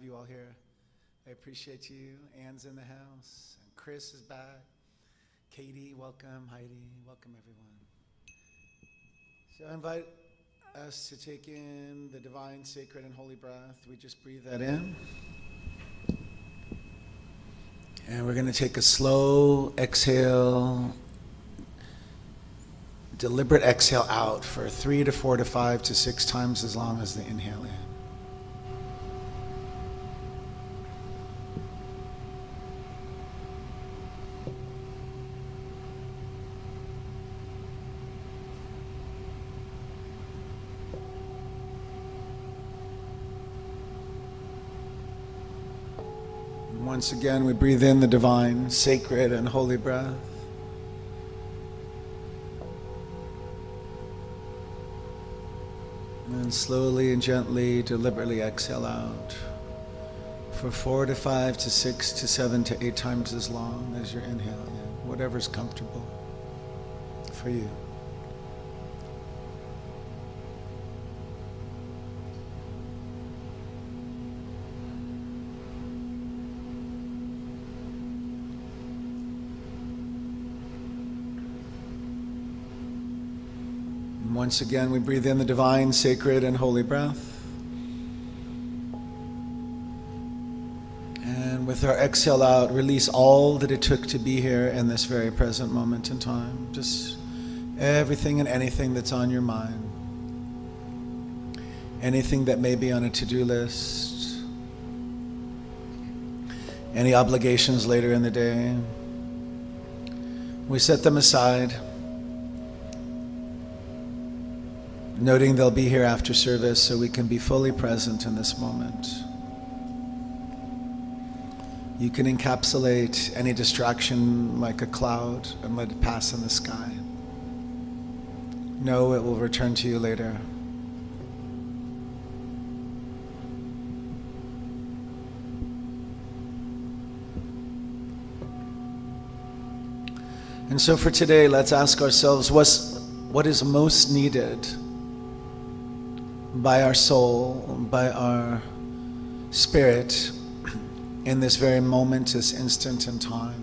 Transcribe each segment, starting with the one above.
you all here. I appreciate you. Anne's in the house. And Chris is back. Katie, welcome. Heidi, welcome everyone. So I invite us to take in the divine, sacred, and holy breath. We just breathe that in. And we're going to take a slow exhale, deliberate exhale out for 3 to 4 to 5 to 6 times as long as the inhale in. Once again, we breathe in the divine, sacred, and holy breath. And slowly and gently, deliberately exhale out for 4 to 5 to 6 to 7 to 8 times as long as your inhale in, whatever's comfortable for you. Once again, we breathe in the divine, sacred, and holy breath. And with our exhale out, release all that it took to be here in this very present moment in time. Just everything and anything that's on your mind. Anything that may be on a to-do list. Any obligations later in the day. We set them aside, noting they'll be here after service so we can be fully present in this moment. You can encapsulate any distraction like a cloud and let it pass in the sky. Know it will return to you later. And so for today, let's ask ourselves, what is most needed by our soul, by our spirit, in this very moment, this instant in time?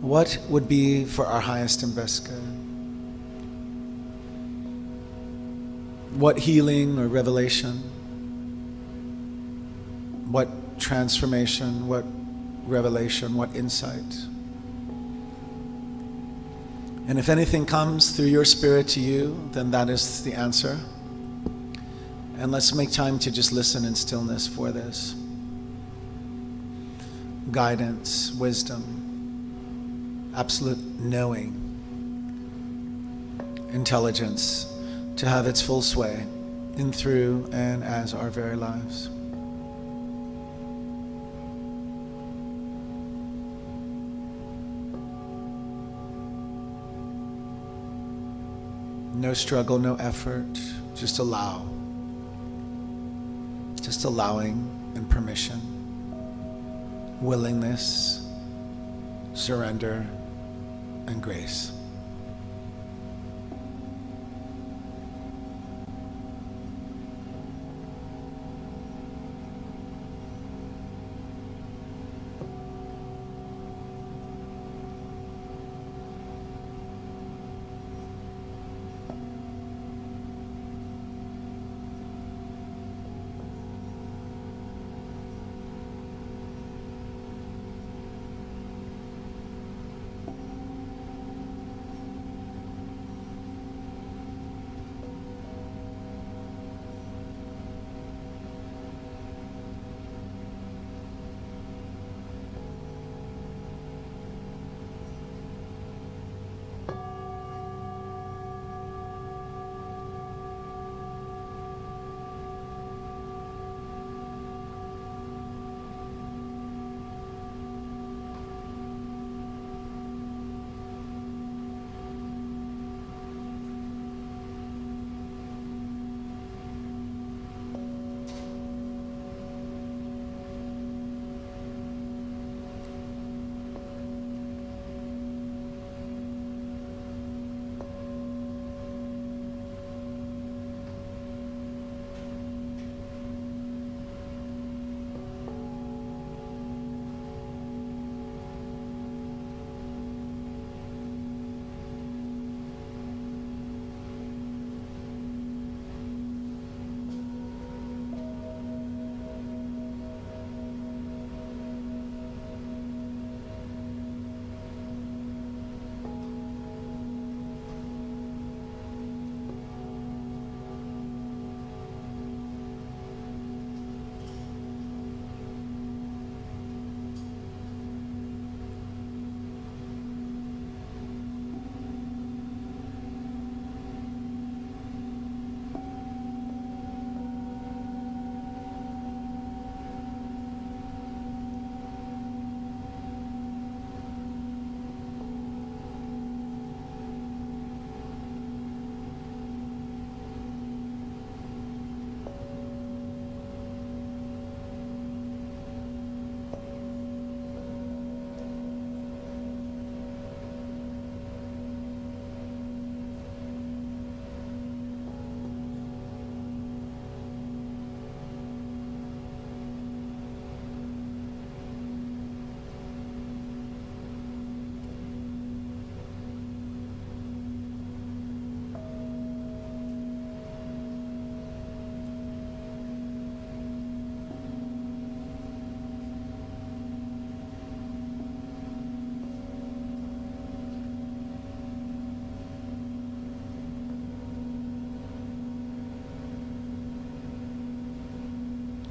What would be for our highest and best good? What healing or revelation? What transformation? What revelation? What insight? And if anything comes through your spirit to you, then that is the answer. And let's make time to just listen in stillness for this. Guidance, wisdom, absolute knowing, intelligence to have its full sway in, through, and as our very lives. No struggle, no effort, just allow. Just allowing and permission, willingness, surrender, and grace.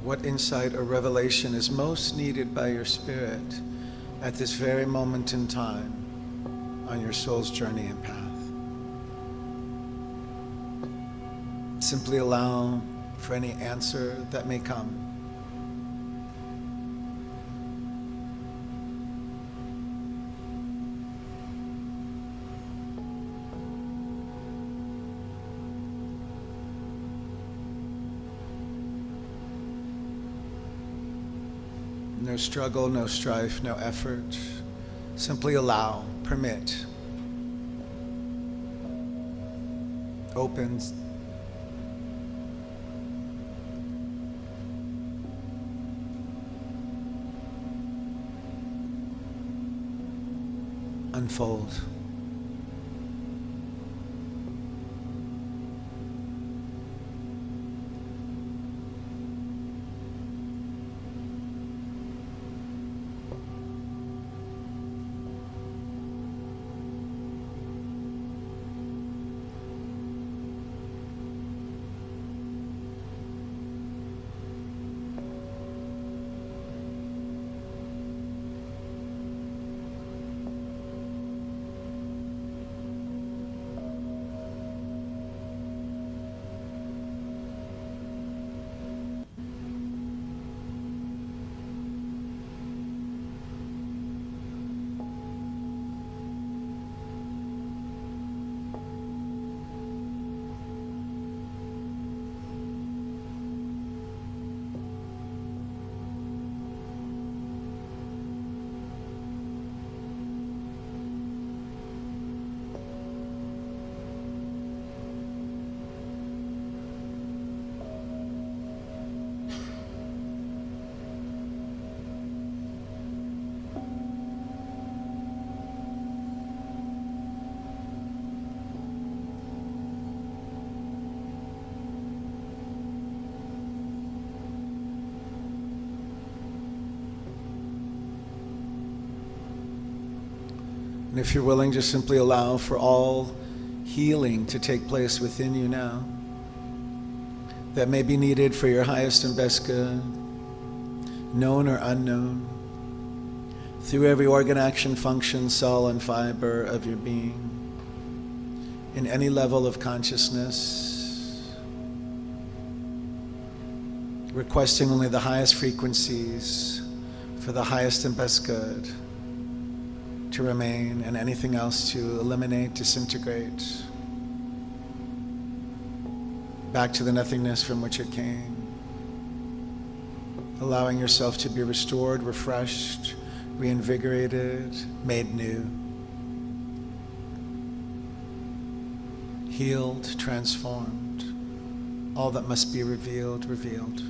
what insight or revelation is most needed by your spirit at this very moment in time on your soul's journey and path. Simply allow for any answer that may come. No struggle, no strife, no effort. Simply allow, permit. Opens. Unfold. And if you're willing, just simply allow for all healing to take place within you now that may be needed for your highest and best good, known or unknown, through every organ, action, function, cell, and fiber of your being, in any level of consciousness, requesting only the highest frequencies for the highest and best good to remain, and anything else to eliminate, disintegrate, back to the nothingness from which it came. Allowing yourself to be restored, refreshed, reinvigorated, made new, healed, transformed. All that must be revealed, revealed.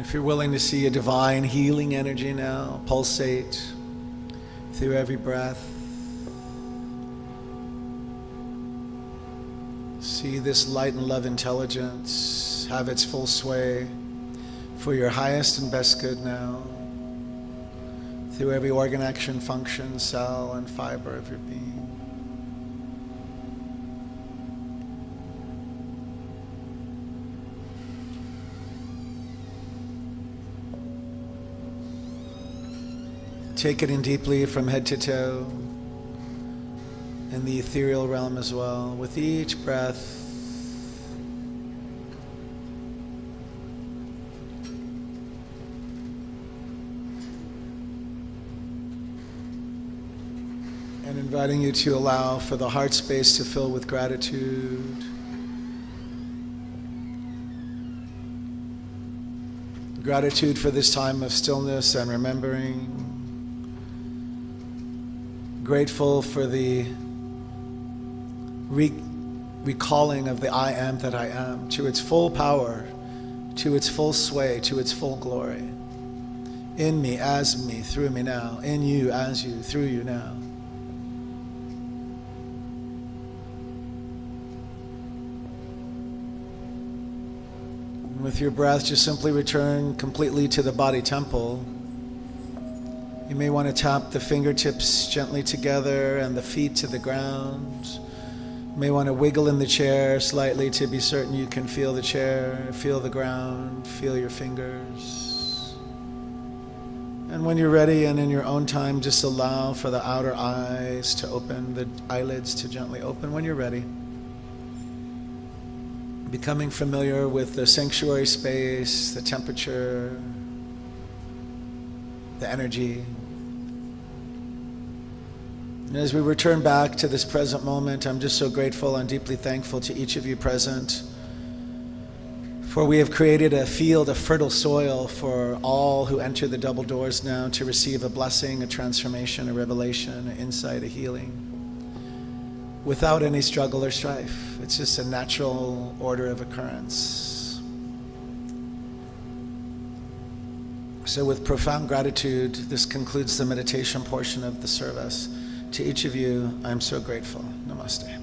If you're willing to see a divine healing energy now pulsate through every breath, see this light and love intelligence have its full sway for your highest and best good now, through every organ, action, function, cell, and fiber of your being. Take it in deeply from head to toe, in the ethereal realm as well. With each breath, and inviting you to allow for the heart space to fill with gratitude. Gratitude for this time of stillness and remembering. Grateful for the recalling of the I am that I am to its full power, to its full sway, to its full glory. In me, as me, through me now. In you, as you, through you now. And with your breath, just simply return completely to the body temple. You may want to tap the fingertips gently together and the feet to the ground. You may want to wiggle in the chair slightly to be certain you can feel the chair, feel the ground, feel your fingers. And when you're ready and in your own time, just allow for the outer eyes to open, the eyelids to gently open when you're ready. Becoming familiar with the sanctuary space, the temperature, the energy. And as we return back to this present moment, I'm just so grateful and deeply thankful to each of you present, for we have created a field of fertile soil for all who enter the double doors now to receive a blessing, a transformation, a revelation, an insight, a healing, without any struggle or strife. It's just a natural order of occurrence. So with profound gratitude, this concludes the meditation portion of the service. To each of you, I'm so grateful. Namaste.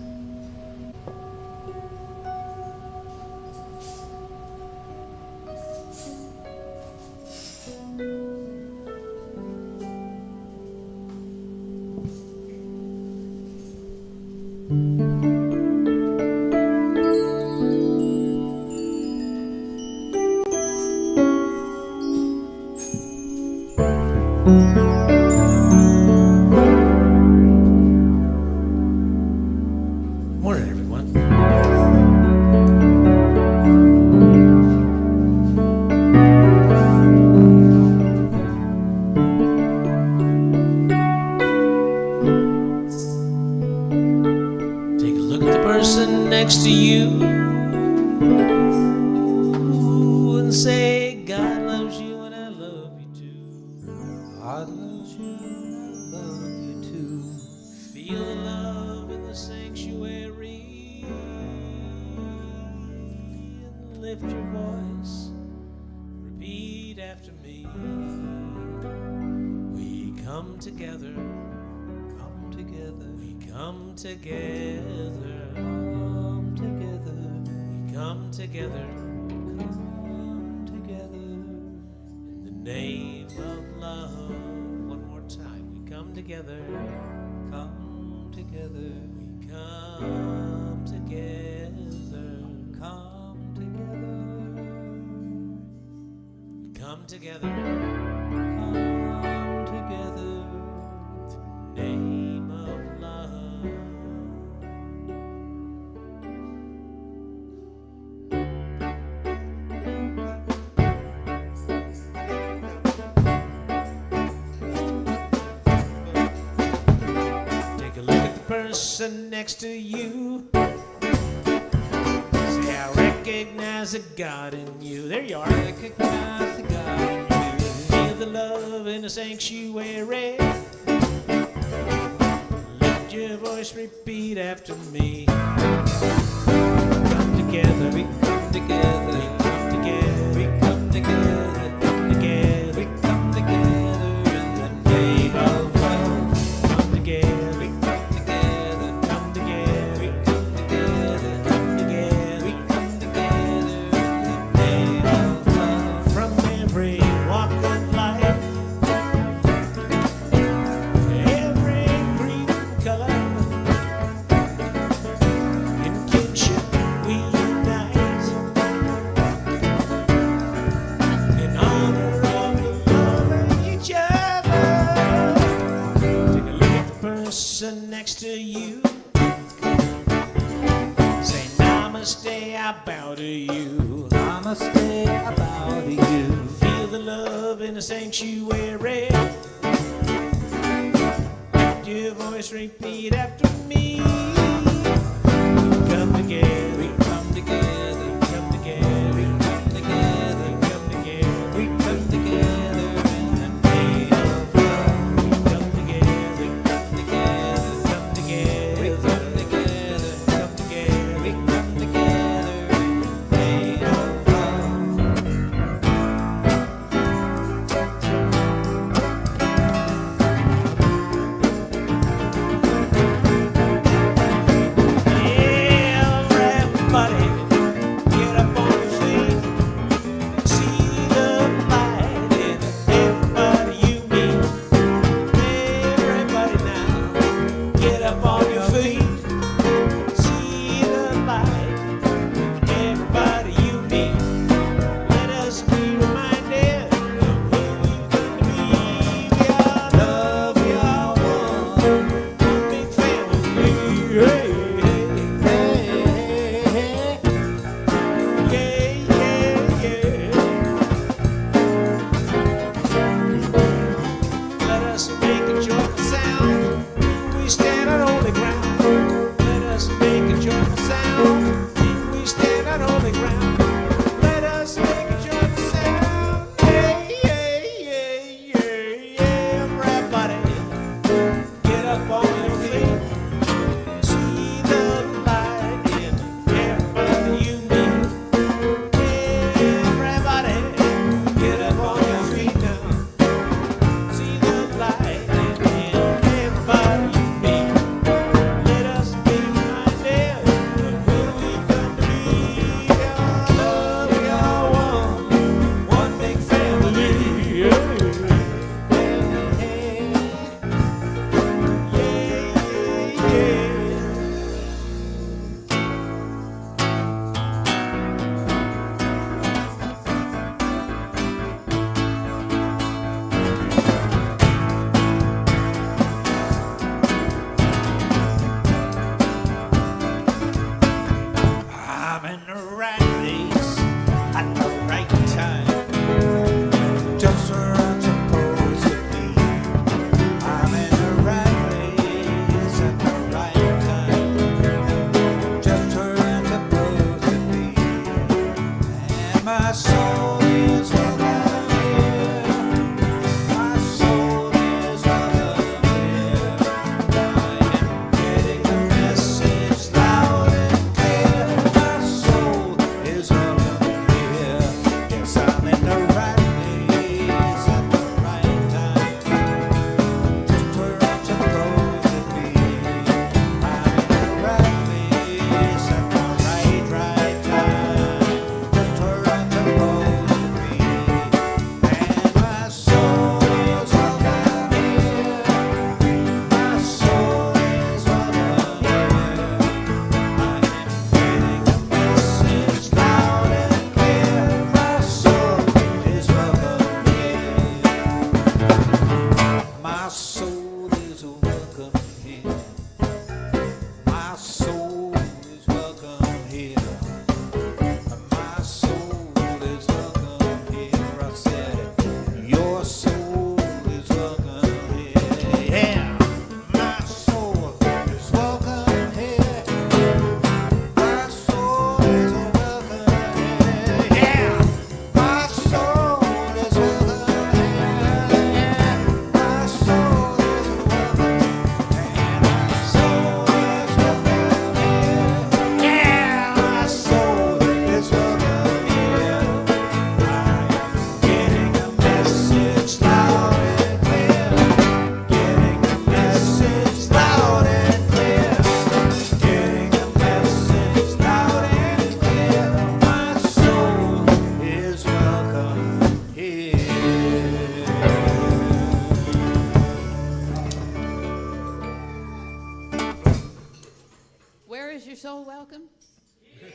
Next to you and say, God loves you and I love you too. God loves you and I love you too. Feel the love in the sanctuary and lift your voice. Repeat after me. We come together. Come together. We come together. Come together, in the name of love. One more time, we come together, come together, we come together, come together, we come together, in the name of love. Person next to you, say, I recognize a God in you. There you are. Recognize a God in you. Feel the love in the sanctuary. Lift your voice, repeat after me. Come together, we come together, we come together, we come together. close next to you. Say namaste, I bow to you. Namaste, I bow to you. Feel the love in the sanctuary. Lift your voice, repeat after me. Come together, We come together, come together, we come together, come together. we come together in the name of love. We come together, Come together, come together, we come together, come together. we come together in the name of love. Everybody, get up on your feet. See the light in everybody you meet. Everybody now, get up on your feet. See the light in everybody you meet. Let us be reminded of who we've come to be. We are love, we are one big family. Hey, hey, yeah, yeah, yeah. Let us make a joyful sound. We stand on holy ground. Let us make a joyful sound. We stand on holy ground. Let us make a joyful sound. Yeah, yeah, yeah, yeah, yeah. Everybody, get up on your feet. See the light in everybody you meet. Everybody, get up on your feet now. See the light in everybody you meet. Let us be reminded of who we've come to be. We are love, we are one big family. Yeah, yeah, yeah. I'm in the right place at the right time, just where I'm supposed to be. I'm in the right place at the right time, just where I'm supposed to be. And my soul is welcome here. My soul is welcome here. I am getting the message loud and clear. My soul is welcome here. Yes, I'm in the right place at the right time, just where I'm supposed to be. I'm in the right place at the right time, just where I'm supposed to be. And my soul is welcome here. My soul is welcome here. I am getting the message loud and clear. My soul is welcome here. My soul is welcome here. My soul is welcome here. My soul is welcome here. I said it. Your soul is welcome here. Yeah. My soul is welcome here. My soul is welcome here. Yeah. My soul is welcome here. Yeah. My soul is welcome. And my soul is welcome here. Yeah. My soul is welcome here. I am getting a message loud and clear. Getting a message loud and clear. Getting a message loud and clear. My soul is welcome here. Where is your soul welcome? You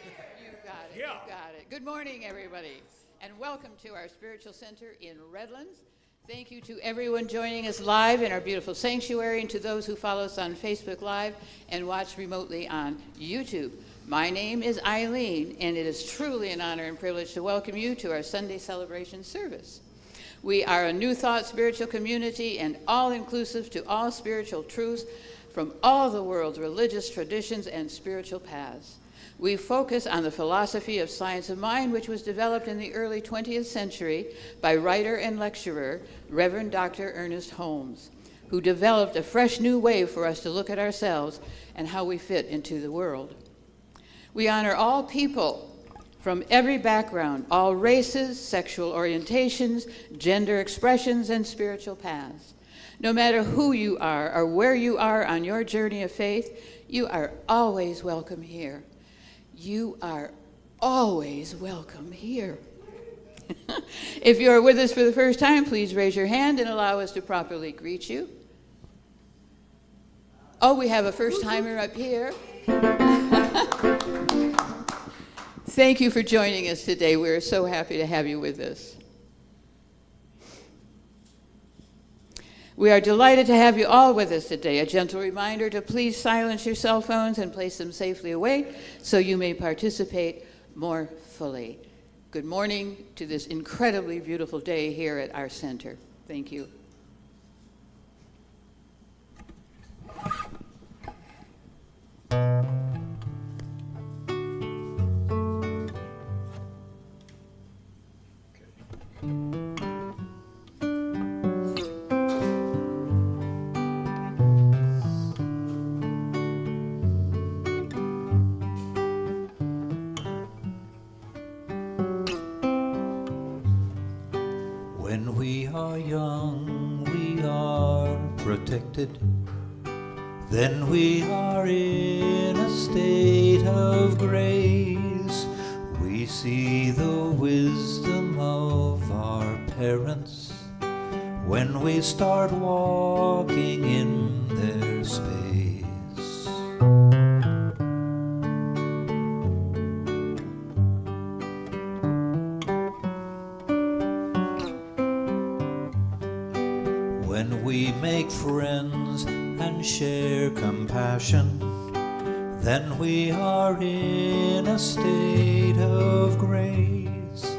got it. You got it. Good morning, everybody, and welcome to our spiritual center in Redlands. Thank you to everyone joining us live in our beautiful sanctuary and to those who follow us on Facebook Live and watch remotely on YouTube. My name is Eileen, and it is truly an honor and privilege to welcome you to our Sunday celebration service. We are a New Thought spiritual community and all-inclusive to all spiritual truths from all the world's religious traditions and spiritual paths. We focus on the philosophy of science of mind, which was developed in the early 20th century by writer and lecturer, Reverend Dr. Ernest Holmes, who developed a fresh new way for us to look at ourselves and how we fit into the world. We honor all people from every background, all races, sexual orientations, gender expressions, and spiritual paths. No matter who you are or where you are on your journey of faith, you are always welcome here. You are always welcome here. If you are with us for the first time, please raise your hand and allow us to properly greet you. Oh, we have a first-timer up here. Thank you for joining us today. We're so happy to have you with us. We are delighted to have you all with us today. A gentle reminder to please silence your cell phones and place them safely away so you may participate more fully. Good morning to this incredibly beautiful day here at our center. Thank you. When we are young, we are protected. Then we are in a state of grace. We see the wisdom of our parents when we start walking in their space. When we make friends and share compassion, then we are in a state of grace.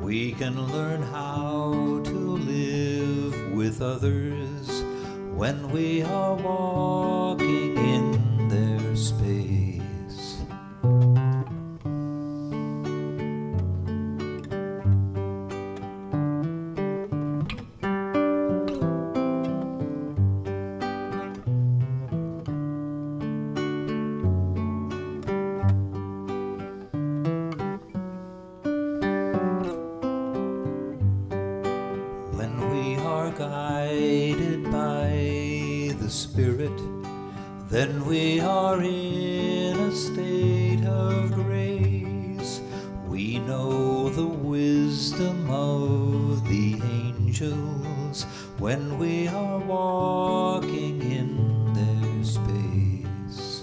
We can learn how to live with others when we are walking in their space. Guided by the Spirit, then we are in a state of grace. We know the wisdom of the angels when we are walking in their space.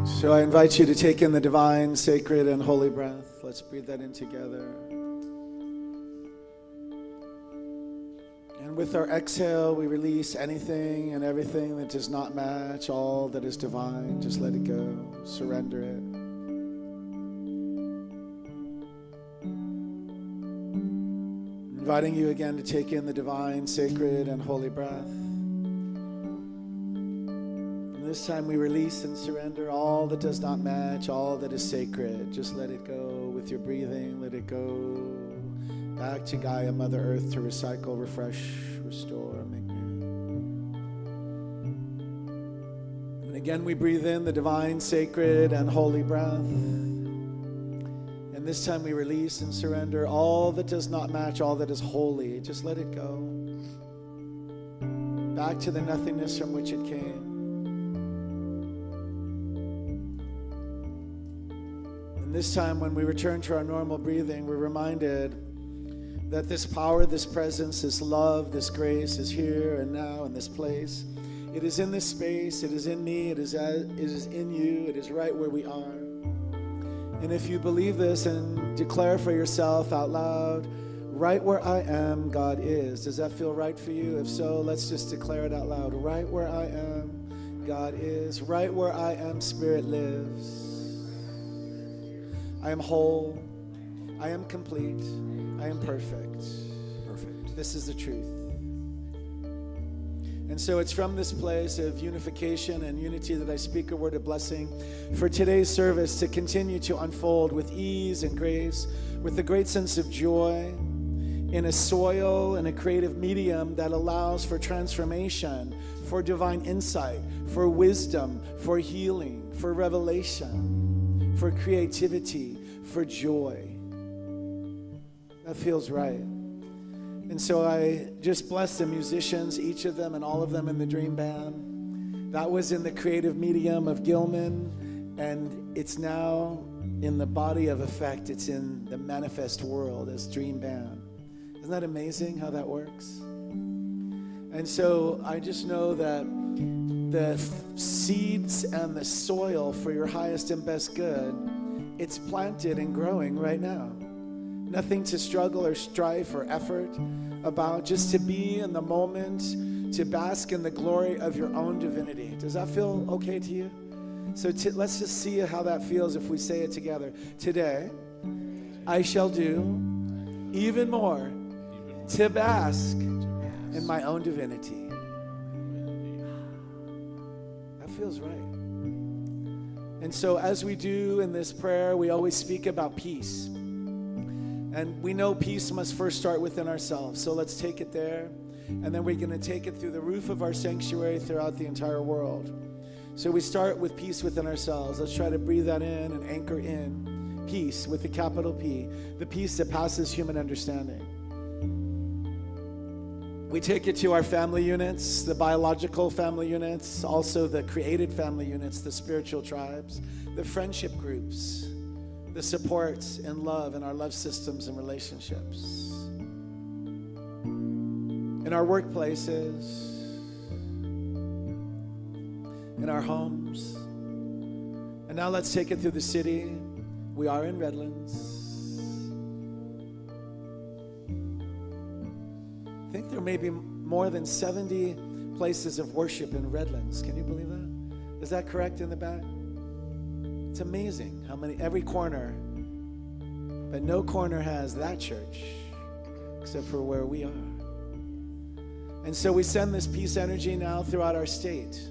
So I invite you to take in the divine, sacred, and holy breath. Let's breathe that in together. And with our exhale, we release anything and everything that does not match all that is divine. Just let it go. Surrender it. Inviting you again to take in the divine, sacred, and holy breath. This time we release and surrender all that does not match, all that is sacred. Just let it go with your breathing. Let it go back to Gaia, Mother Earth, to recycle, refresh, restore, make new. And again we breathe in the divine, sacred, and holy breath. And this time we release and surrender all that does not match, all that is holy. Just let it go back to the nothingness from which it came. And this time when we return to our normal breathing, we're reminded that this power, this presence, this love, this grace is here and now in this place. It is in this space. It is in me. It is in you. It is right where we are. And if you believe this and declare for yourself out loud, right where I am, God is. Does that feel right for you? If so, let's just declare it out loud. Right where I am, God is. Right where I am, Spirit lives. I am whole. I am complete. I am perfect. Perfect. This is the truth. And so it's from this place of unification and unity that I speak a word of blessing for today's service to continue to unfold with ease and grace, with a great sense of joy, in a soil and a creative medium that allows for transformation, for divine insight, for wisdom, for healing, for revelation, for creativity, for joy. That feels right. And so I just bless the musicians, each of them and all of them in the Dream Band. That was in the creative medium of Gilman, and it's now in the body of effect. It's in the manifest world as Dream Band. Isn't that amazing how that works? And so I just know that the seeds and the soil for your highest and best good, it's planted and growing right now. Nothing to struggle or strife or effort about, just to be in the moment, to bask in the glory of your own divinity. Does that feel okay to you? So let's just see how that feels if we say it together. Today, I shall do even more to bask in my own divinity. That feels right. And so as we do in this prayer, we always speak about peace. And we know peace must first start within ourselves. So let's take it there. And then we're going to take it through the roof of our sanctuary throughout the entire world. So we start with peace within ourselves. Let's try to breathe that in and anchor in peace with a capital P, the peace that passes human understanding. We take it to our family units, the biological family units, also the created family units, the spiritual tribes, the friendship groups, the supports and love in our love systems and relationships, in our workplaces, in our homes. And now let's take it through the city. We are in Redlands. I think there may be more than 70 places of worship in Redlands. Can you believe that? Is that correct in the back? It's amazing how many, every corner, but no corner has that church except for where we are. And so we send this peace energy now throughout our state.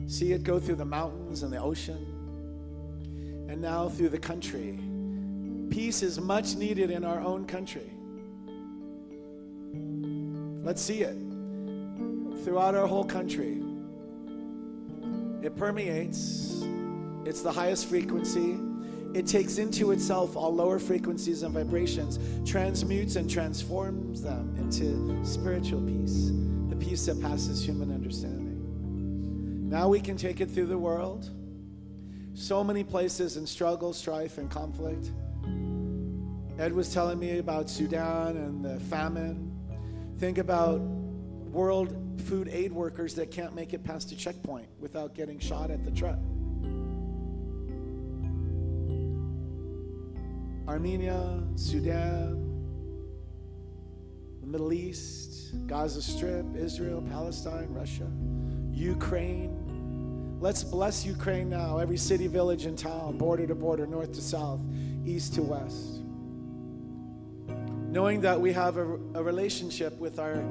See it go through the mountains and the ocean, and now through the country. Peace is much needed in our own country. Let's see it throughout our whole country. It permeates. It's the highest frequency. It takes into itself all lower frequencies and vibrations, transmutes and transforms them into spiritual peace, the peace that passes human understanding. Now we can take it through the world. So many places in struggle, strife, and conflict. Ed was telling me about Sudan and the famine. Think about world food aid workers that can't make it past a checkpoint without getting shot at the truck. Armenia, Sudan, the Middle East, Gaza Strip, Israel, Palestine, Russia, Ukraine. Let's bless Ukraine now, every city, village, and town, border to border, north to south, east to west. Knowing that we have a relationship with our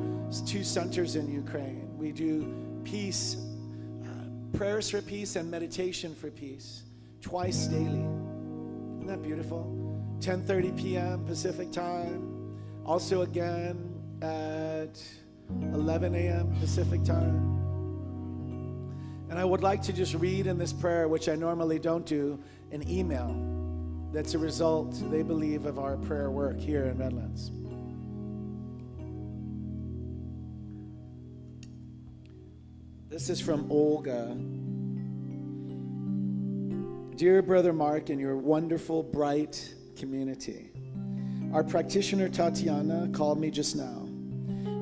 two centers in Ukraine. We do peace, prayers for peace and meditation for peace, twice daily. Isn't that beautiful? 10:30 p.m. Pacific time. Also again at 11 a.m. Pacific time. And I would like to just read in this prayer, which I normally don't do, an email that's a result, they believe, of our prayer work here in Redlands. This is from Olga. Dear Brother Mark and your wonderful, bright community, our practitioner Tatiana called me just now.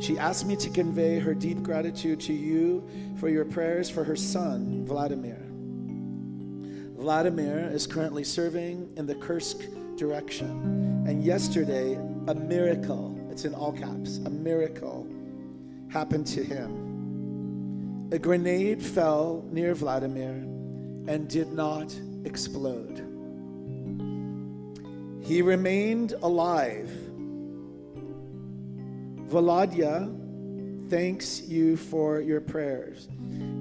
She asked me to convey her deep gratitude to you for your prayers for her son, Vladimir. Vladimir is currently serving in the Kursk direction. And yesterday, a miracle, it's in all caps, a miracle happened to him. A grenade fell near Vladimir and did not explode. He remained alive. Volodya thanks you for your prayers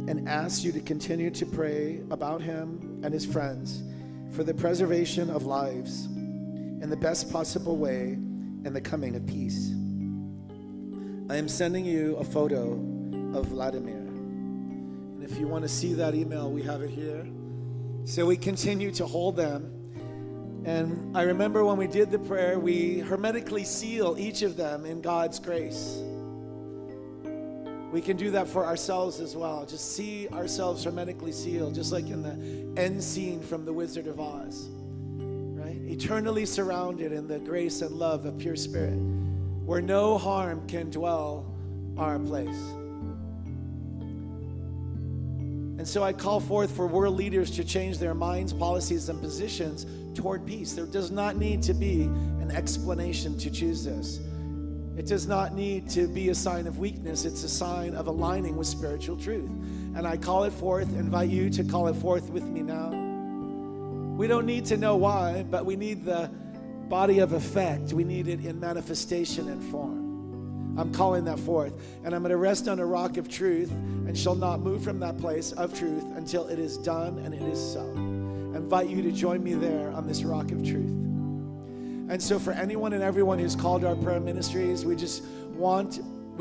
and asks you to continue to pray about him and his friends for the preservation of lives in the best possible way and the coming of peace. I am sending you a photo of Vladimir. And if you want to see that email, we have it here. So we continue to hold them. And I remember when we did the prayer, we hermetically seal each of them in God's grace. We can do that for ourselves as well. Just see ourselves hermetically sealed, just like in the end scene from The Wizard of Oz, right? Eternally surrounded in the grace and love of pure spirit, where no harm can dwell our place. And so I call forth for world leaders to change their minds, policies, and positions toward peace. There does not need to be an explanation to choose this. It does not need to be a sign of weakness. It's a sign of aligning with spiritual truth. And I call it forth, invite you to call it forth with me now. We don't need to know why, but we need the body of effect. We need it in manifestation and form. I'm calling that forth. And I'm going to rest on a rock of truth and shall not move from that place of truth until it is done and it is so. I invite you to join me there on this rock of truth. And so for anyone and everyone who's called our prayer ministries, we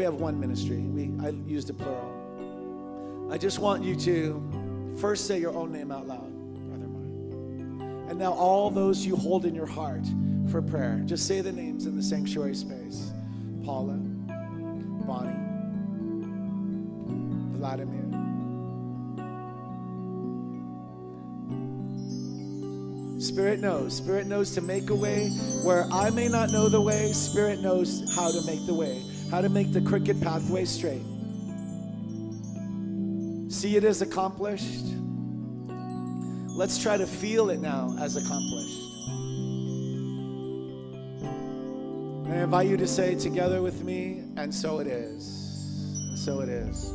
have one ministry. I used a plural. I just want you to first say your own name out loud, Brother Mark. And now all those you hold in your heart for prayer, just say the names in the sanctuary space. Paula, Bonnie, Vladimir. Spirit knows to make a way where I may not know the way. Spirit knows how to make the way, how to make the crooked pathway straight. See it as accomplished. Let's try to feel it now as accomplished. And I invite you to say together with me, and so it is. And so it is.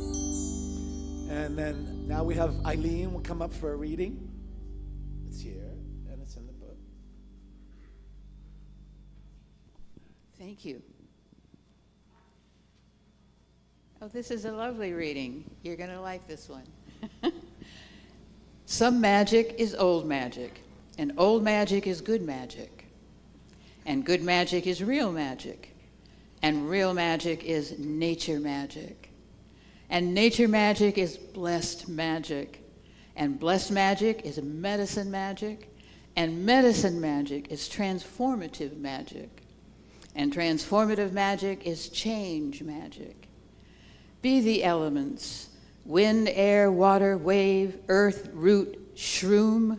And then now we have Eileen will come up for a reading. It's here. In the book. Thank you. Oh, this is a lovely reading. You're going to like this one. Some magic is old magic, and old magic is good magic, and good magic is real magic, and real magic is nature magic, and nature magic is blessed magic, and blessed magic is medicine magic, and medicine magic is transformative magic. And transformative magic is change magic. Be the elements, wind, air, water, wave, earth, root, shroom,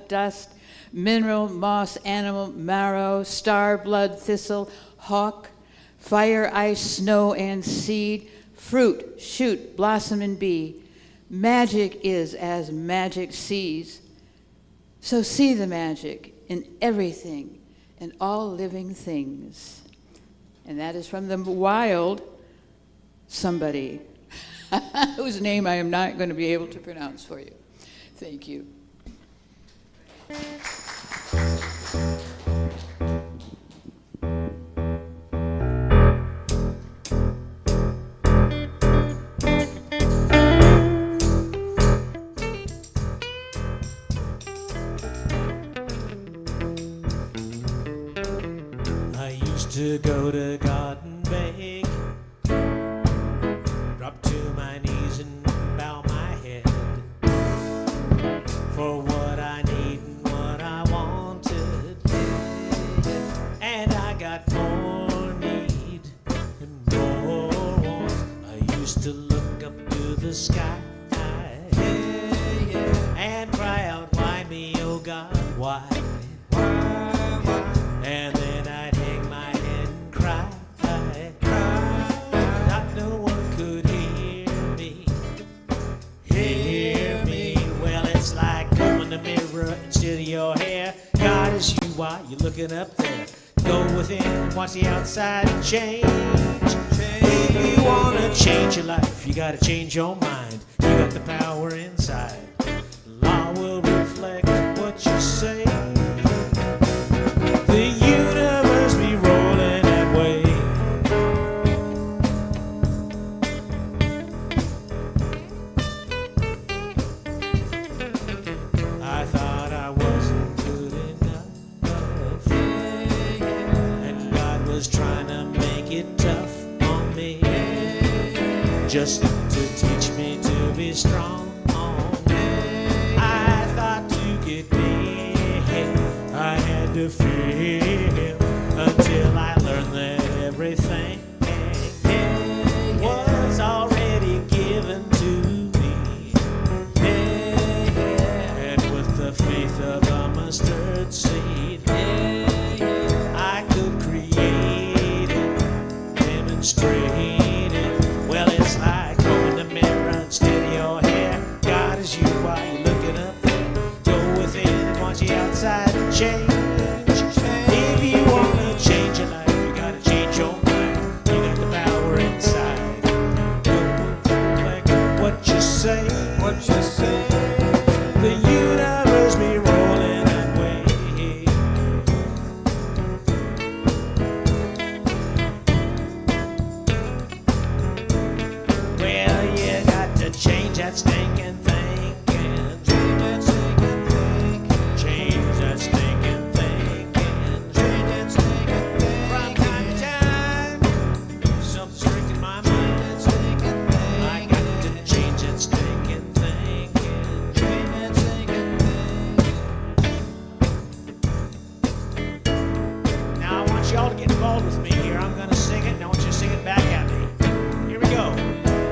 dust, mineral, moss, animal, marrow, star, blood, thistle, hawk, fire, ice, snow, and seed, fruit, shoot, blossom, and bee. Magic is as magic sees. So see the magic in everything and all living things. And that is from the wild somebody whose name I am not going to be able to pronounce for you. Thank you. To go to Garden Bank, drop to my knees and bow my head for what I need and what I wanted, and I got more need and more want. I used to look up to the sky and cry out, why me? God, why? And then I'd hang my head and cry. Not no one could hear me. Hear me. Well, it's like combing the mirror instead of your hair. God is you, why you looking up there? Go within, watch the outside and change. If you wanna change your life, you gotta change your mind. You got the power inside. Law will reflect what you say. The universe be rolling that way. I thought I wasn't good enough, and God was trying to make it tough on me, just to teach me to be strong. I thought to get big, I had to feel, until I learned that everything was already given to me. And with the faith of a mustard seed, I could create it, demonstrate it. Well, it's like combing the mirror instead of your hair. God is you, why you looking up there? Go within and watch the outside and change. If you wanna change your life, you gotta change your mind. You got the power inside. Don't reflect what you say. What you say? The universe be rolling that way. Well, you got to change that stinking thinking. Change that stinking thinking. Change that stinking thinking. Change that stinking thinking. From time to time, something's strict in my mind. That stinking I got to change that stinking thinking. Change that stinking thinking. Now I want y'all to get involved with me here. I'm gonna sing it, and I want you to sing it back at me. Here we go.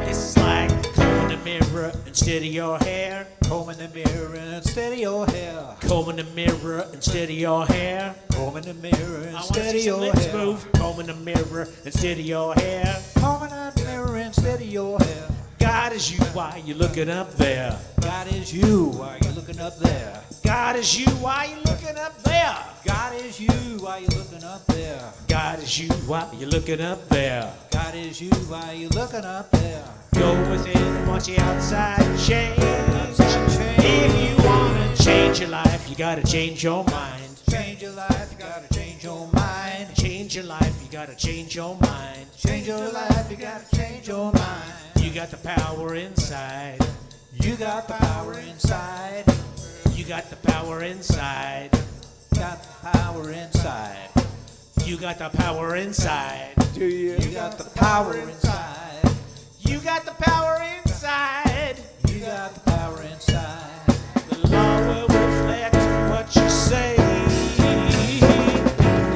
This is like combing the mirror instead of your hair. Combing the mirror instead of your hair. Combing the mirror instead of your hair. Combing the mirror I want to instead see of some your lips hair. move. Combing the mirror instead of your hair. Combing the mirror instead of your hair. God is you, why you looking up there? God is you, why you looking up there? God is you, why you looking up there? God is you, why you looking up there? God is you, why you looking up there? God is you, why you looking up there? Go within and watch the outside change. If you wanna change your life, you gotta change your mind. Change your life, you gotta change your mind. Change your life, you gotta change your mind. Change your life, you gotta change your mind. You got the power inside. You got the power inside. You got the power inside. Got the power inside. You got the power inside. Do you? You got the power inside. You got the power inside. You got the power inside. The law will reflect what you say.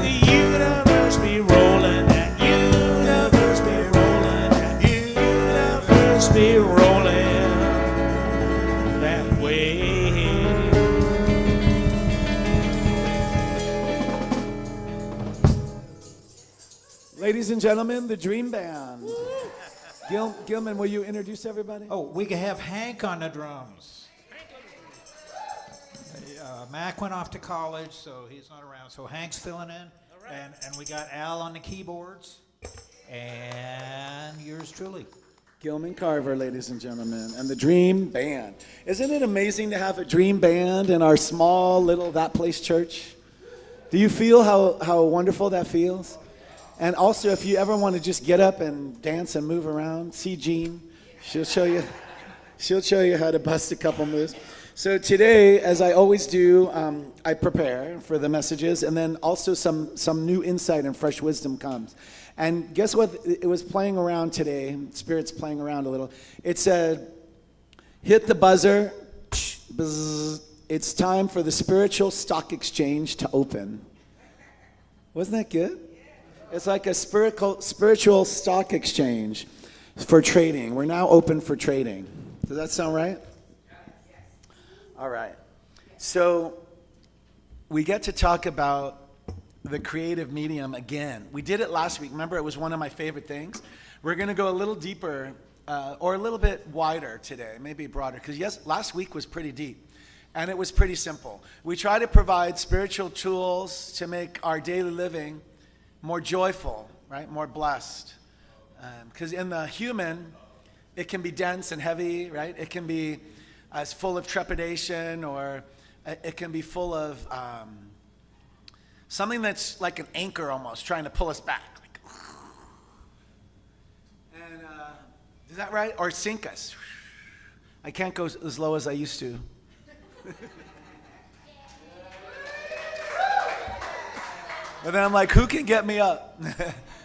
The universe be rolling. That universe be rolling. That universe be rolling that way. Ladies and gentlemen, the Dream Band. Gilman, will you introduce everybody? Oh, we could have Hank on the drums. Mac went off to college, so he's not around. So Hank's filling in. And we got Al on the keyboards. And yours truly. Gilman Carver, ladies and gentlemen, and the Dream Band. Isn't it amazing to have a Dream Band in our small little That Place church? Do you feel how wonderful that feels? And also, if you ever want to just get up and dance and move around, see Jean. She'll show you how to bust a couple moves. So today, as I always do, I prepare for the messages, and then also some new insight and fresh wisdom comes. And guess what? It was playing around today. Spirit's playing around a little. It said, hit the buzzer. Buzz. It's time for the spiritual stock exchange to open. Wasn't that good? It's like a spiritual stock exchange for trading. We're now open for trading. Does that sound right? All right. So we get to talk about the creative medium again. We did it last week. Remember, it was one of my favorite things. We're going to go a little deeper or a little bit wider today, maybe broader, because yes, last week was pretty deep. And it was pretty simple. We try to provide spiritual tools to make our daily living more joyful, right? More blessed. Because in the human, it can be dense and heavy, right? It can be as full of trepidation, or it can be full of something that's like an anchor almost, trying to pull us back. Like, and is that right? Or sink us. I can't go as low as I used to. But then I'm like, who can get me up?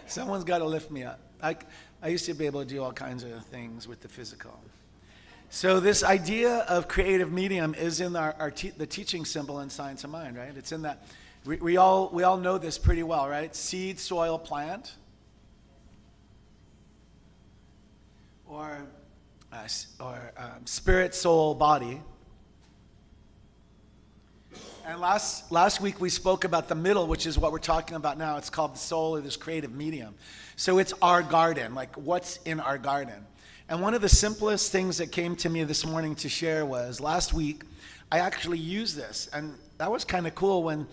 Someone's got to lift me up. I used to be able to do all kinds of things with the physical. So this idea of creative medium is in the teaching symbol in Science of Mind, right? It's in that. We all know this pretty well, right? Seed, soil, plant. Or spirit, soul, body. And last week we spoke about the middle, which is what we're talking about now. It's called the soul, or this creative medium. So it's our garden, like what's in our garden. And one of the simplest things that came to me this morning to share was last week I actually used this, and that was kind of cool when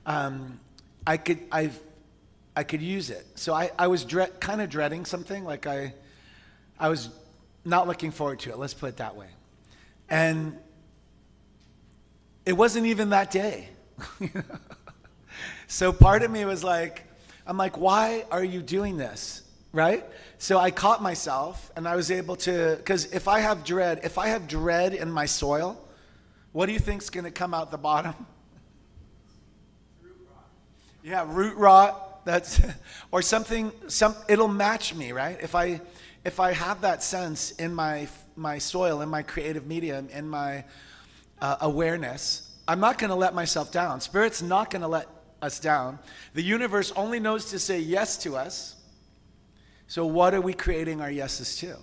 I could use it. So I was kind of dreading something, like I was not looking forward to it. Let's put it that way. And it wasn't even that day. So part of me was like, I'm like, why are you doing this? Right? So I caught myself, and I was able to, because if I have dread in my soil, what do you think's going to come out the bottom? Root rot. Yeah, root rot. That's or something. It'll match me, right? If I have that sense in my soil, in my creative medium, in my awareness, I'm not going to let myself down. Spirit's not going to let us down. The universe only knows to say yes to us. So what are we creating our yeses to?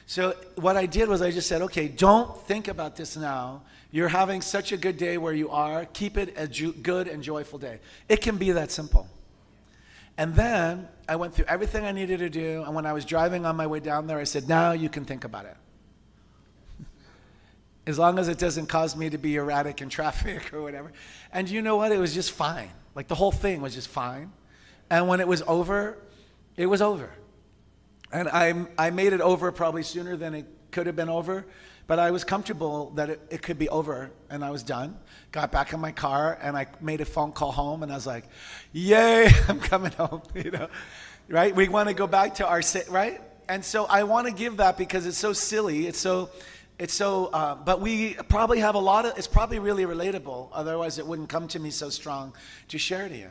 So what I did was I just said, okay, don't think about this now. You're having such a good day where you are. Keep it a good and joyful day. It can be that simple. And then I went through everything I needed to do. And when I was driving on my way down there, I said, now you can think about it. As long as it doesn't cause me to be erratic in traffic or whatever. And you know what? It was just fine. Like the whole thing was just fine. And when it was over, it was over. And I made it over probably sooner than it could have been over. But I was comfortable that it could be over, and I was done. Got back in my car, and I made a phone call home, and I was like, yay, I'm coming home, right? We want to go back to our, right? And so I want to give that because it's so silly. But we probably have it's probably really relatable. Otherwise, it wouldn't come to me so strong to share to you.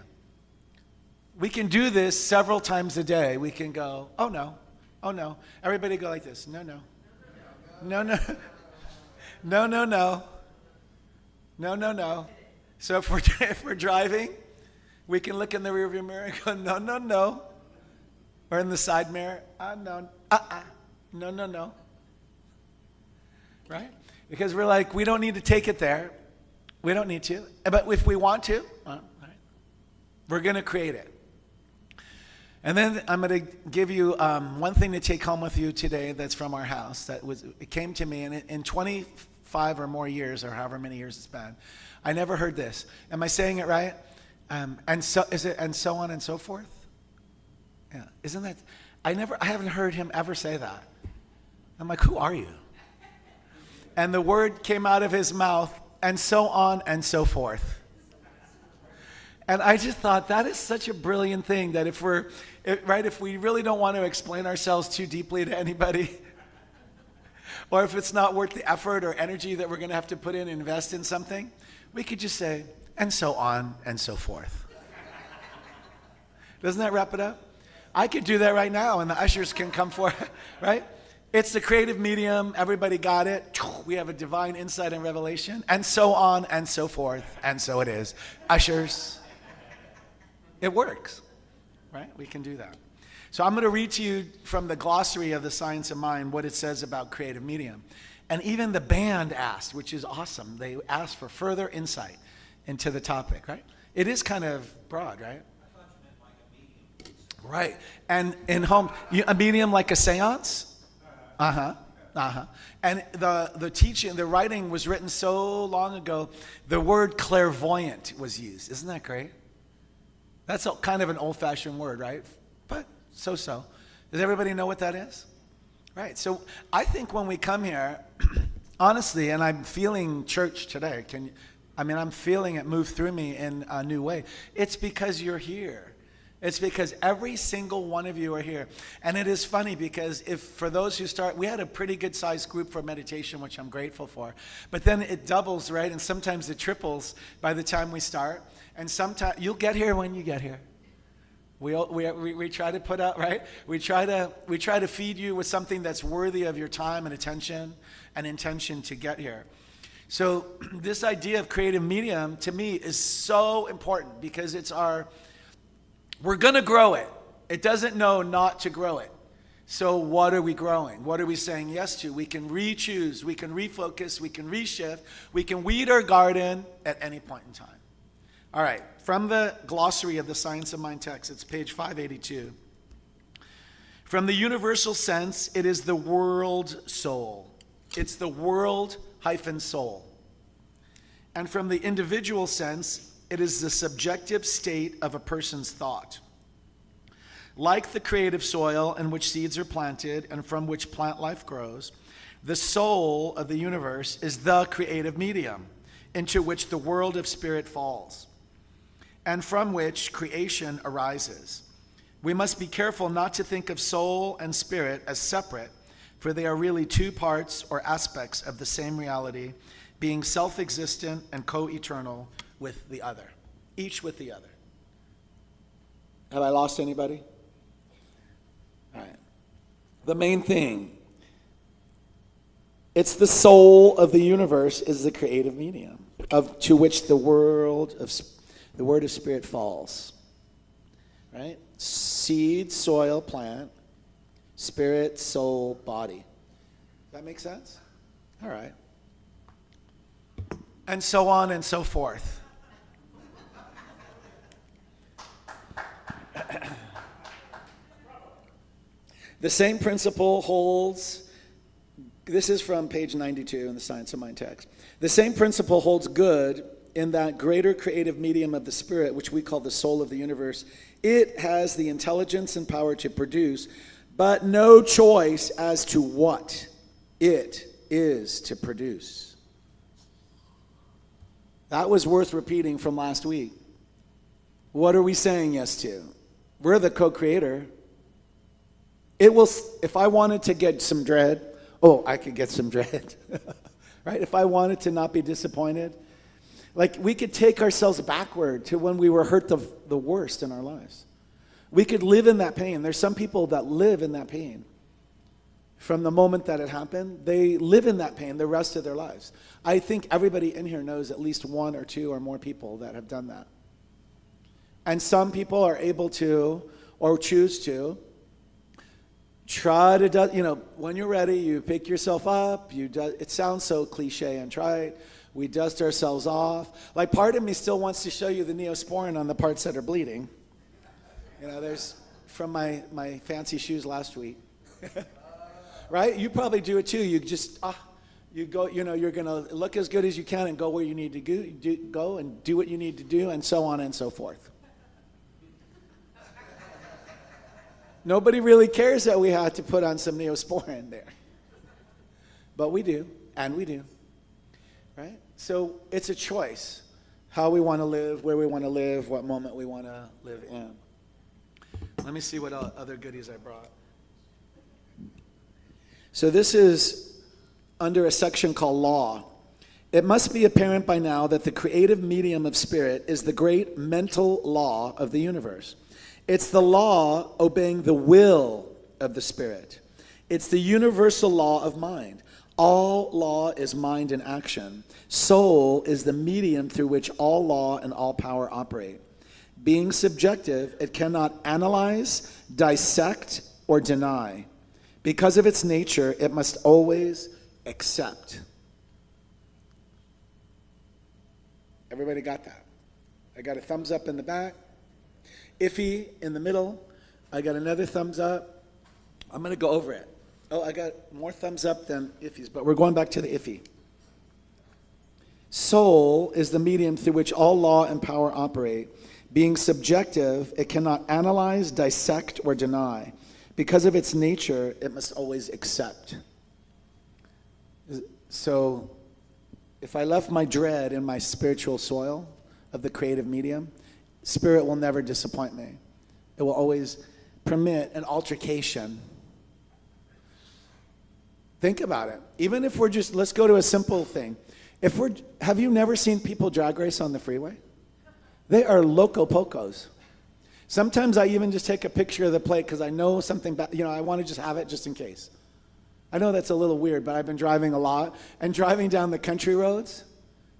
We can do this several times a day. We can go, oh no. Everybody go like this, no. No. So if we're driving, we can look in the rearview mirror and go, no. Or in the side mirror, no. Right? Because we're like, we don't need to take it there. We don't need to. But if we want to, all right, we're going to create it. And then I'm going to give you one thing to take home with you today that's from our house. It came to me, and in 25 or more years, or however many years it's been, I never heard this. Am I saying it right? And so is it, and so on and so forth? Yeah. Isn't that? I haven't heard him ever say that. I'm like, who are you? And the word came out of his mouth, and so on and so forth. And I just thought that is such a brilliant thing that if we really don't want to explain ourselves too deeply to anybody, or if it's not worth the effort or energy that we're going to have to put in and invest in something, we could just say, and so on and so forth. Doesn't that wrap it up? I could do that right now, and the ushers can come forward, right? It's the creative medium. Everybody got it. We have a divine insight and revelation, and so on and so forth, and so it is. Ushers. It works, right? We can do that. So I'm going to read to you from the glossary of the Science of Mind what it says about creative medium. And even the band asked, which is awesome. They asked for further insight into the topic, right? It is kind of broad, right? Right. And in home, a medium like a seance? Uh-huh. Uh-huh. And the teaching, the writing was written so long ago, the word clairvoyant was used. Isn't that great? That's kind of an old-fashioned word, right? But so. Does everybody know what that is? Right. So I think when we come here, honestly, and I'm feeling church today, I'm feeling it move through me in a new way. It's because you're here. It's because every single one of you are here. And it is funny because for those who start, we had a pretty good sized group for meditation, which I'm grateful for. But then it doubles, right? And sometimes it triples by the time we start. And sometimes you'll get here when you get here. We try to put out, right? We try to feed you with something that's worthy of your time and attention and intention to get here. So this idea of creative medium to me is so important because we're going to grow it. It doesn't know not to grow it. So what are we growing? What are we saying yes to? We can re-choose, we can refocus, we can reshift, we can weed our garden at any point in time. All right, from the glossary of the Science of Mind text, it's page 582. From the universal sense, it is the world soul. It's the world-soul. And from the individual sense, it is the subjective state of a person's thought. Like the creative soil in which seeds are planted and from which plant life grows, the soul of the universe is the creative medium into which the world of spirit falls, and from which creation arises. We must be careful not to think of soul and spirit as separate, for they are really two parts or aspects of the same reality, being self-existent and co-eternal with the other, each with the other. Have I lost anybody? All right. The main thing, it's the soul of the universe is the creative medium to which the word of spirit falls. Right? Seed, soil, plant, spirit, soul, body. That make sense? All right. And so on and so forth. The same principle holds, this is from page 92 in the Science of Mind text. The same principle holds good in that greater creative medium of the spirit, which we call the soul of the universe. It has the intelligence and power to produce, but no choice as to what it is to produce. That was worth repeating from last week. What are we saying yes to? We're the co-creator. It will, if I wanted to get some dread, I could get some dread. Right? If I wanted to not be disappointed, like we could take ourselves backward to when we were hurt the worst in our lives. We could live in that pain. There's some people that live in that pain. From the moment that it happened, they live in that pain the rest of their lives. I think everybody in here knows at least one or two or more people that have done that. And some people are able to, or choose to, try to do, when you're ready, you pick yourself up. It sounds so cliche and trite. We dust ourselves off. Like part of me still wants to show you the Neosporin on the parts that are bleeding. There's from my fancy shoes last week. Right? You probably do it too. You just, you go, you're going to look as good as you can and go where you need to go and do what you need to do and so on and so forth. Nobody really cares that we had to put on some Neosporin there. But we do, and we do. Right? So it's a choice, how we want to live, where we want to live, what moment we want to live in. Let me see what other goodies I brought. So this is under a section called Law. It must be apparent by now that the creative medium of spirit is the great mental law of the universe. It's the law obeying the will of the spirit. It's the universal law of mind. All law is mind in action. Soul is the medium through which all law and all power operate. Being subjective, it cannot analyze, dissect, or deny. Because of its nature, it must always accept. Everybody got that? I got a thumbs up in the back. Iffy in the middle. I got another thumbs up. I'm going to go over it. Oh, I got more thumbs up than iffies, but we're going back to the iffy. Soul is the medium through which all law and power operate. Being subjective, it cannot analyze, dissect, or deny. Because of its nature, it must always accept. So, if I left my dread in my spiritual soil of the creative medium, spirit will never disappoint me. It will always permit an altercation. Think about it. Even if we're just, let's go to a simple thing. Have you never seen people drag race on the freeway? They are loco pocos. Sometimes I even just take a picture of the plate because I know something, I want to just have it just in case. I know that's a little weird, but I've been driving a lot, and driving down the country roads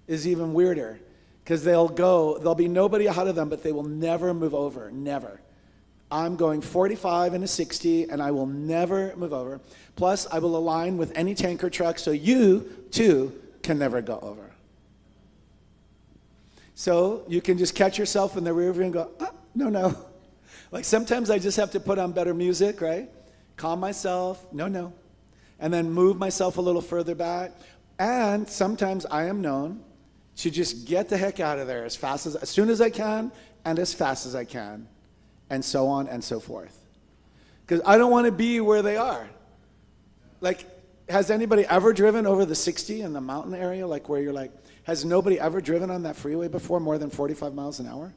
is even weirder because there'll be nobody ahead of them, but they will never move over, never. I'm going 45 and a 60, and I will never move over. Plus, I will align with any tanker truck, so you, too, can never go over. So you can just catch yourself in the rear view and go, no. Like sometimes I just have to put on better music, right? Calm myself, no. And then move myself a little further back. And sometimes I am known to just get the heck out of there as soon as I can and as fast as I can. And so on and so forth. Because I don't want to be where they are. Like, has anybody ever driven over the 60 in the mountain area? Like where you're like, has nobody ever driven on that freeway before more than 45 miles an hour?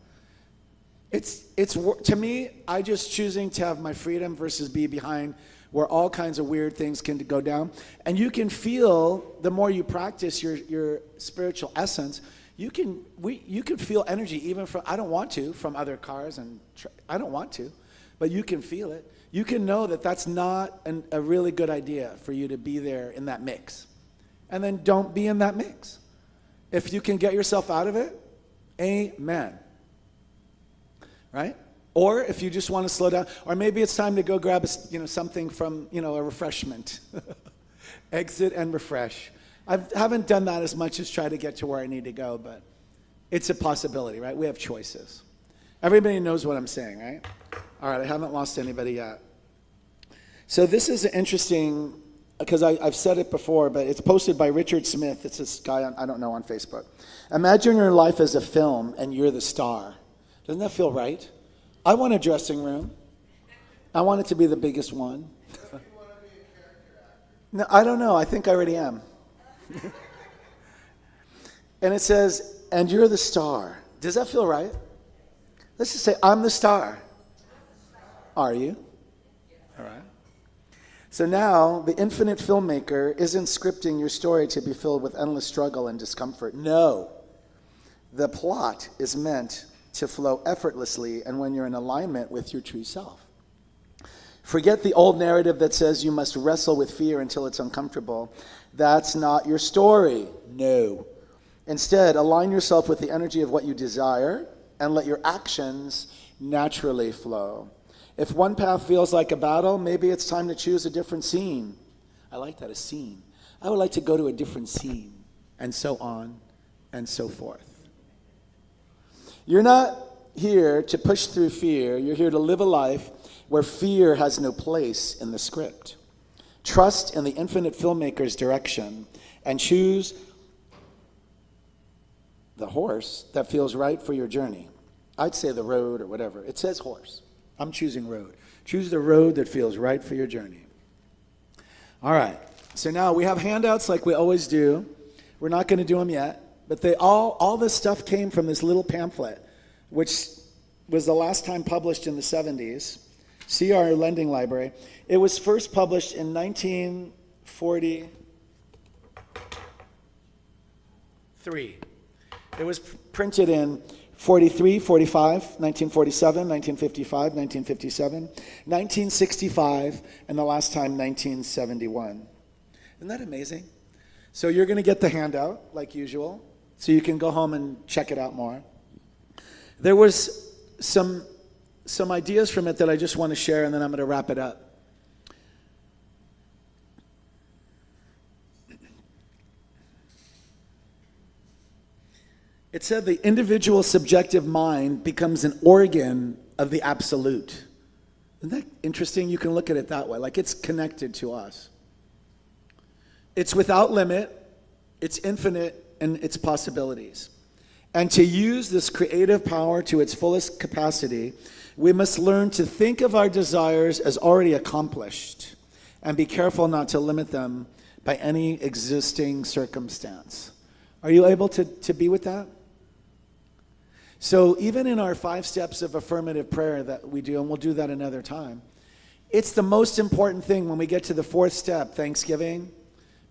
It's to me, I just choosing to have my freedom versus be behind where all kinds of weird things can go down. And you can feel, the more you practice your spiritual essence, you can feel energy even from, I don't want to, from other cars, and I don't want to, but you can feel it. You can know that that's not a really good idea for you to be there in that mix. And then don't be in that mix. If you can get yourself out of it, amen. Right? Or if you just want to slow down, or maybe it's time to go grab something from a refreshment. Exit and refresh. I haven't done that as much as try to get to where I need to go, but it's a possibility, right? We have choices. Everybody knows what I'm saying, right? All right, I haven't lost anybody yet. So this is interesting, because I've said it before, but it's posted by Richard Smith. It's this guy I don't know on Facebook. Imagine your life as a film and you're the star. Doesn't that feel right? I want a dressing room. I want it to be the biggest one. Don't you want to be a character actor? No, I don't know. I think I already am. And it says, and you're the star. Does that feel right? Let's just say, I'm the star. Are you? All right. So now, the infinite filmmaker isn't scripting your story to be filled with endless struggle and discomfort. No. The plot is meant to flow effortlessly and when you're in alignment with your true self. Forget the old narrative that says you must wrestle with fear until it's uncomfortable. That's not your story. No. Instead, align yourself with the energy of what you desire and let your actions naturally flow. If one path feels like a battle, maybe it's time to choose a different scene. I like that, a scene. I would like to go to a different scene, and so on and so forth. You're not here to push through fear. You're here to live a life where fear has no place in the script. Trust in the infinite filmmaker's direction and choose the horse that feels right for your journey. I'd say the road or whatever. It says horse. I'm choosing road. Choose the road that feels right for your journey. All right. So now we have handouts like we always do. We're not going to do them yet. But all this stuff came from this little pamphlet, which was the last time published in the 70s. See our lending library. It was first published in 1943. It was printed in 43, 45, 1947, 1955, 1957, 1965, and the last time 1971. Isn't that amazing? So you're going to get the handout, like usual, so you can go home and check it out more. There was some ideas from it that I just want to share, and then I'm going to wrap it up. It said the individual subjective mind becomes an organ of the absolute. Isn't that interesting? You can look at it that way, like it's connected to us. It's without limit, it's infinite in its possibilities. And to use this creative power to its fullest capacity, we must learn to think of our desires as already accomplished and be careful not to limit them by any existing circumstance. Are you able to be with that? So even in our 5 steps of affirmative prayer that we do, and we'll do that another time, it's the most important thing when we get to the 4th step, Thanksgiving,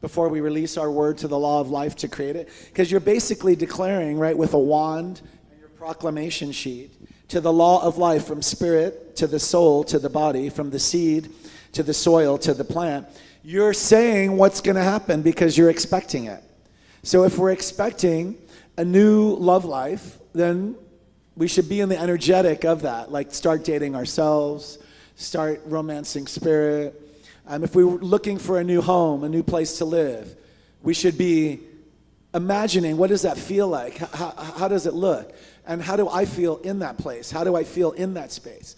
before we release our word to the law of life to create it. Because you're basically declaring, right, with a wand and your proclamation sheet, to the law of life from spirit to the soul to the body, from the seed to the soil to the plant. You're saying what's going to happen because you're expecting it. So if we're expecting a new love life, then we should be in the energetic of that, like start dating ourselves, start romancing spirit. If we were looking for a new home, a new place to live, we should be imagining, what does that feel like? How does it look? And how do I feel in that place? How do I feel in that space?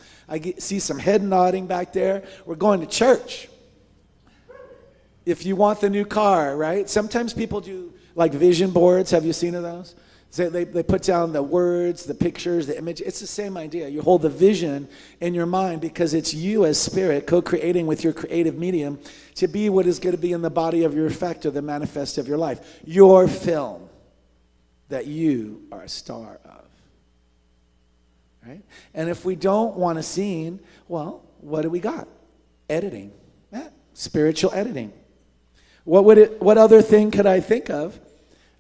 See some head nodding back there. We're going to church. If you want the new car, right? Sometimes people do like vision boards. Have you seen of those? So they put down the words, the pictures, the image. It's the same idea. You hold the vision in your mind because it's you as spirit co-creating with your creative medium to be what is going to be in the body of your effect or the manifest of your life. Your film that you are a star of. Right? And if we don't want a scene, well, what do we got? Editing. Yeah, spiritual editing. What other thing could I think of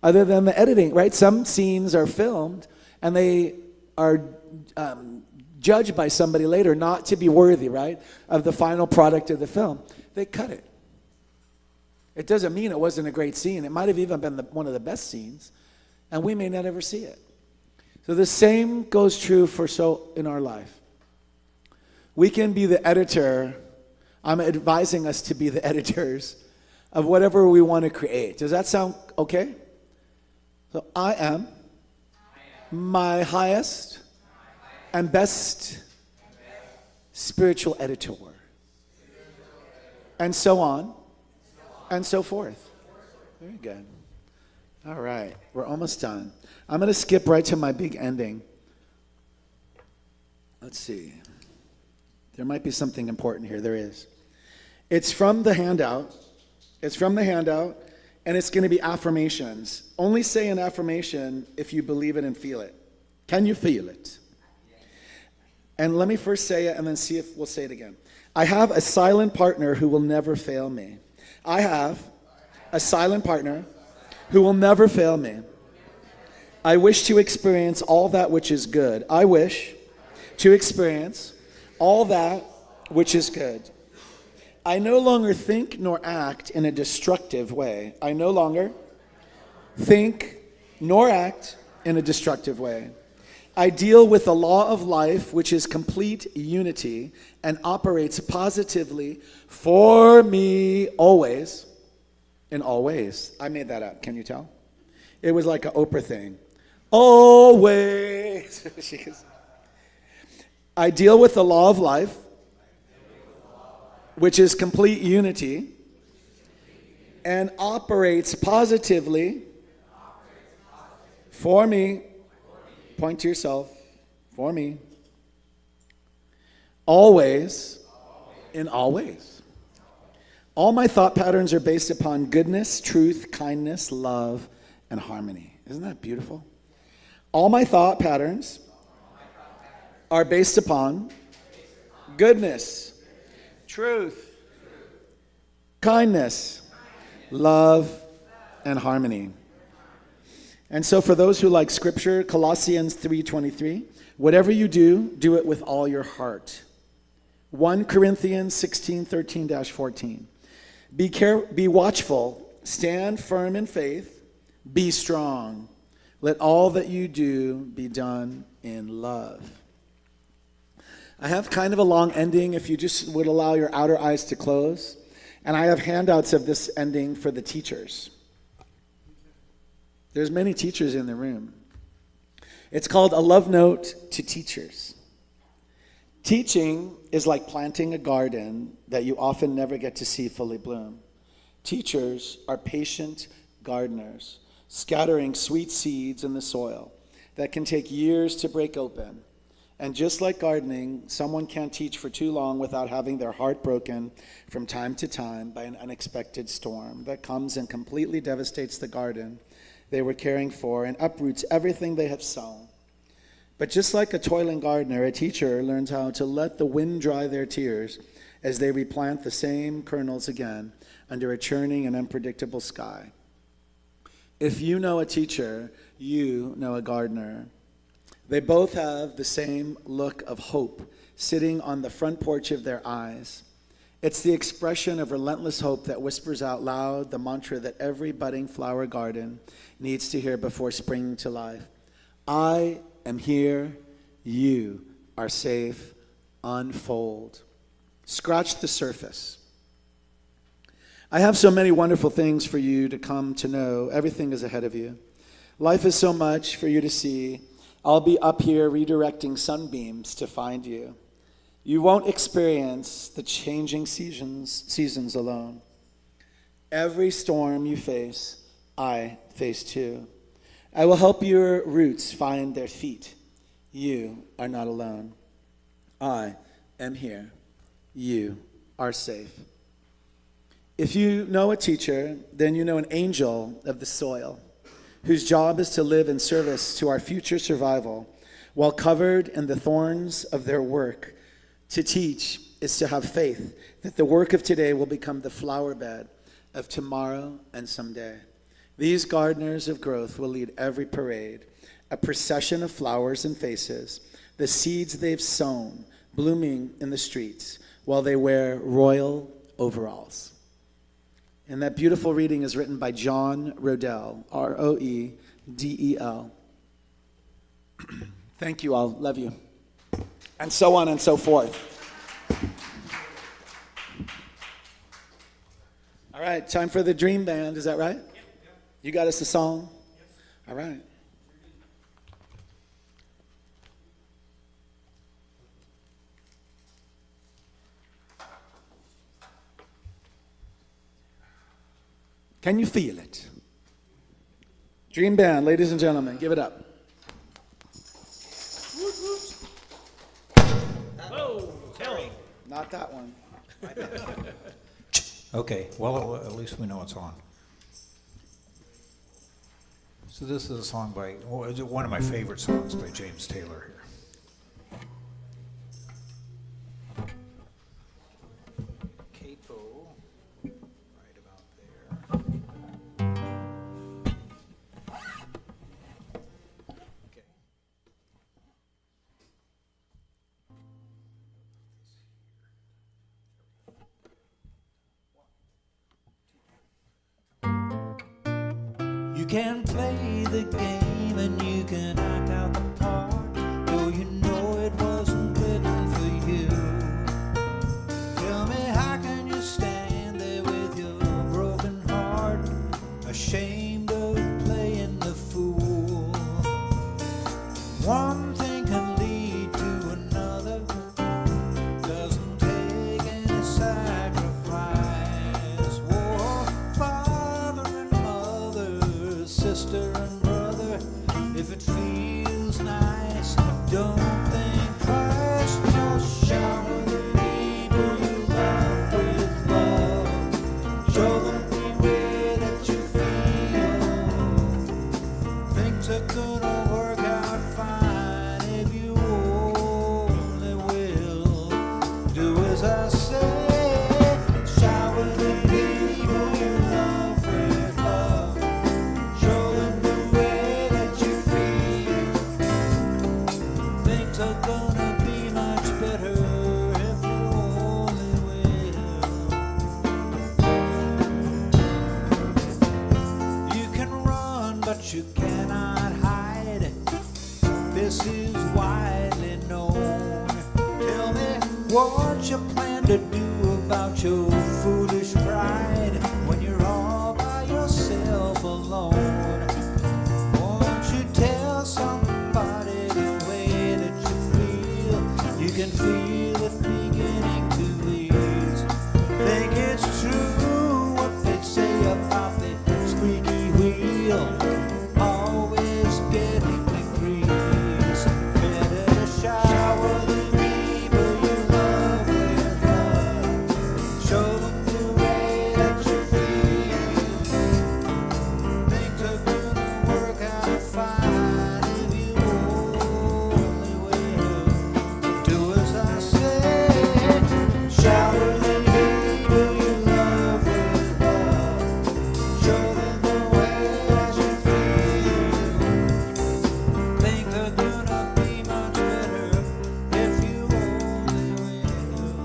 other than the editing, right? Some scenes are filmed and they are judged by somebody later not to be worthy, right, of the final product of the film. They cut it. It doesn't mean it wasn't a great scene. It might have even been one of the best scenes, and we may not ever see it. So the same goes true for in our life. We can be the editor. I'm advising us to be the editors of whatever we want to create. Does that sound okay? So I am my highest and best spiritual editor. And so on and so forth. Very good. All right, we're almost done. I'm going to skip right to my big ending. Let's see. There might be something important here. There is. It's from the handout. It's from the handout. And it's going to be affirmations. Only say an affirmation if you believe it and feel it. Can you feel it? And let me first say it and then see if we'll say it again. I have a silent partner who will never fail me. I have a silent partner who will never fail me. I wish to experience all that which is good. I wish to experience all that which is good. I no longer think nor act in a destructive way. I no longer think nor act in a destructive way. I deal with the law of life, which is complete unity and operates positively for me always, in all ways. I made that up. Can you tell? It was like an Oprah thing. Always. I deal with the law of life, which is complete unity, and operates positively for me. Point to yourself. For me. Always, in all ways. All my thought patterns are based upon goodness, truth, kindness, love, and harmony. Isn't that beautiful? All my thought patterns are based upon goodness, truth, kindness, love, and harmony. And so for those who like scripture, Colossians 3:23, whatever you do, do it with all your heart. 1 Corinthians 16:13-14. Be watchful, stand firm in faith, be strong. Let all that you do be done in love. I have kind of a long ending if you just would allow your outer eyes to close. And I have handouts of this ending for the teachers. There's many teachers in the room. It's called A Love Note to Teachers. Teaching is like planting a garden that you often never get to see fully bloom. Teachers are patient gardeners, scattering sweet seeds in the soil that can take years to break open. And just like gardening, someone can't teach for too long without having their heart broken from time to time by an unexpected storm that comes and completely devastates the garden they were caring for and uproots everything they have sown. But just like a toiling gardener, a teacher learns how to let the wind dry their tears as they replant the same kernels again under a churning and unpredictable sky. If you know a teacher, you know a gardener. They both have the same look of hope sitting on the front porch of their eyes. It's the expression of relentless hope that whispers out loud the mantra that every budding flower garden needs to hear before springing to life. I am here, you are safe, unfold. Scratch the surface. I have so many wonderful things for you to come to know. Everything is ahead of you. Life is so much for you to see. I'll be up here redirecting sunbeams to find you. You won't experience the changing seasons alone. Every storm you face, I face too. I will help your roots find their feet. You are not alone. I am here. You are safe. If you know a teacher, then you know an angel of the soil, whose job is to live in service to our future survival while covered in the thorns of their work. To teach is to have faith that the work of today will become the flower bed of tomorrow and someday. These gardeners of growth will lead every parade, a procession of flowers and faces, the seeds they've sown blooming in the streets while they wear royal overalls. And that beautiful reading is written by John Rodell, R-O-E-D-E-L. Thank you all. Love you. And so on and so forth. All right, time for the Dream Band. Is that right? Yep. You got us a song? Yes. All right. Can you feel it? Dream Band, ladies and gentlemen, give it up. Whoa, Terry. Not that one. Okay, well, at least we know it's on. So this is a song by, one of my favorite songs by James Taylor here. Capo, right about there. Okay. You can play the game and you can act out the part, though you know it wasn't written for you. Tell me, how can you stand there with your broken heart, ashamed of playing the fool? One thing can lead to another, doesn't take any sacrifice. War, father and mother, sister and brother, if it feels nice, don't think twice. Just shower the people you love with love. Show them the way that you feel. Things are gonna work out fine if you only will do as I say. Shower the people you love with love. Show them the way that you feel. Things are gonna be much better if you only will. You can run, but you cannot hide. This is widely known. Tell me what you plan to do about your foolish pride when you're all by yourself alone. Won't you tell somebody can feel it beginning to ease. Think it's true what they say about the squeaky wheel, always getting the grease. Better to shower the people you love with love. Show them the way that you feel. Things are gonna work out fine if you only will. Do as I say. Shower the people you love with love. Show them the way that you feel. Things are gonna be much better if you only will.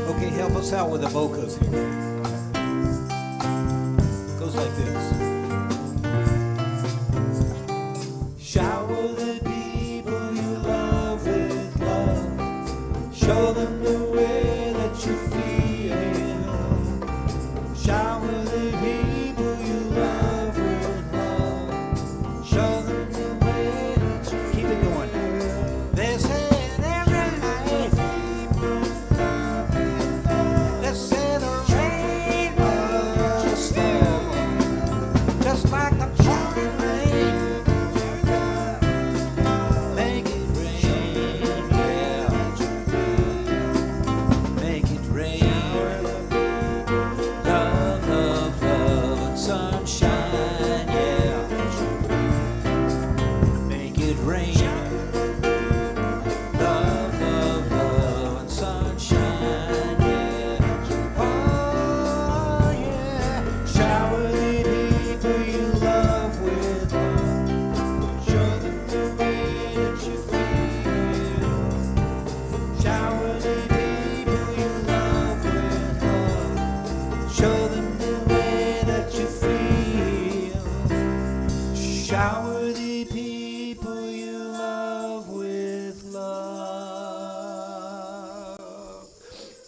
Okay, help us out with the vocals here. Goes like this. Shower the people you love with love. Show them the way that you feel. Shower the people you love with love. Show them the way that you keep it going. They say it every night. They say the rain must fall, just like the pouring rain. Make it rain, yeah. Make it rain. Love, love, love, and sunshine, yeah. Make it rain. Love, love, love, and sunshine, yeah. Oh, yeah. Shower the people you love with love. Show them the way that you feel. Shower the people you love with love. Show them the way that you feel. Shower the people you love with love.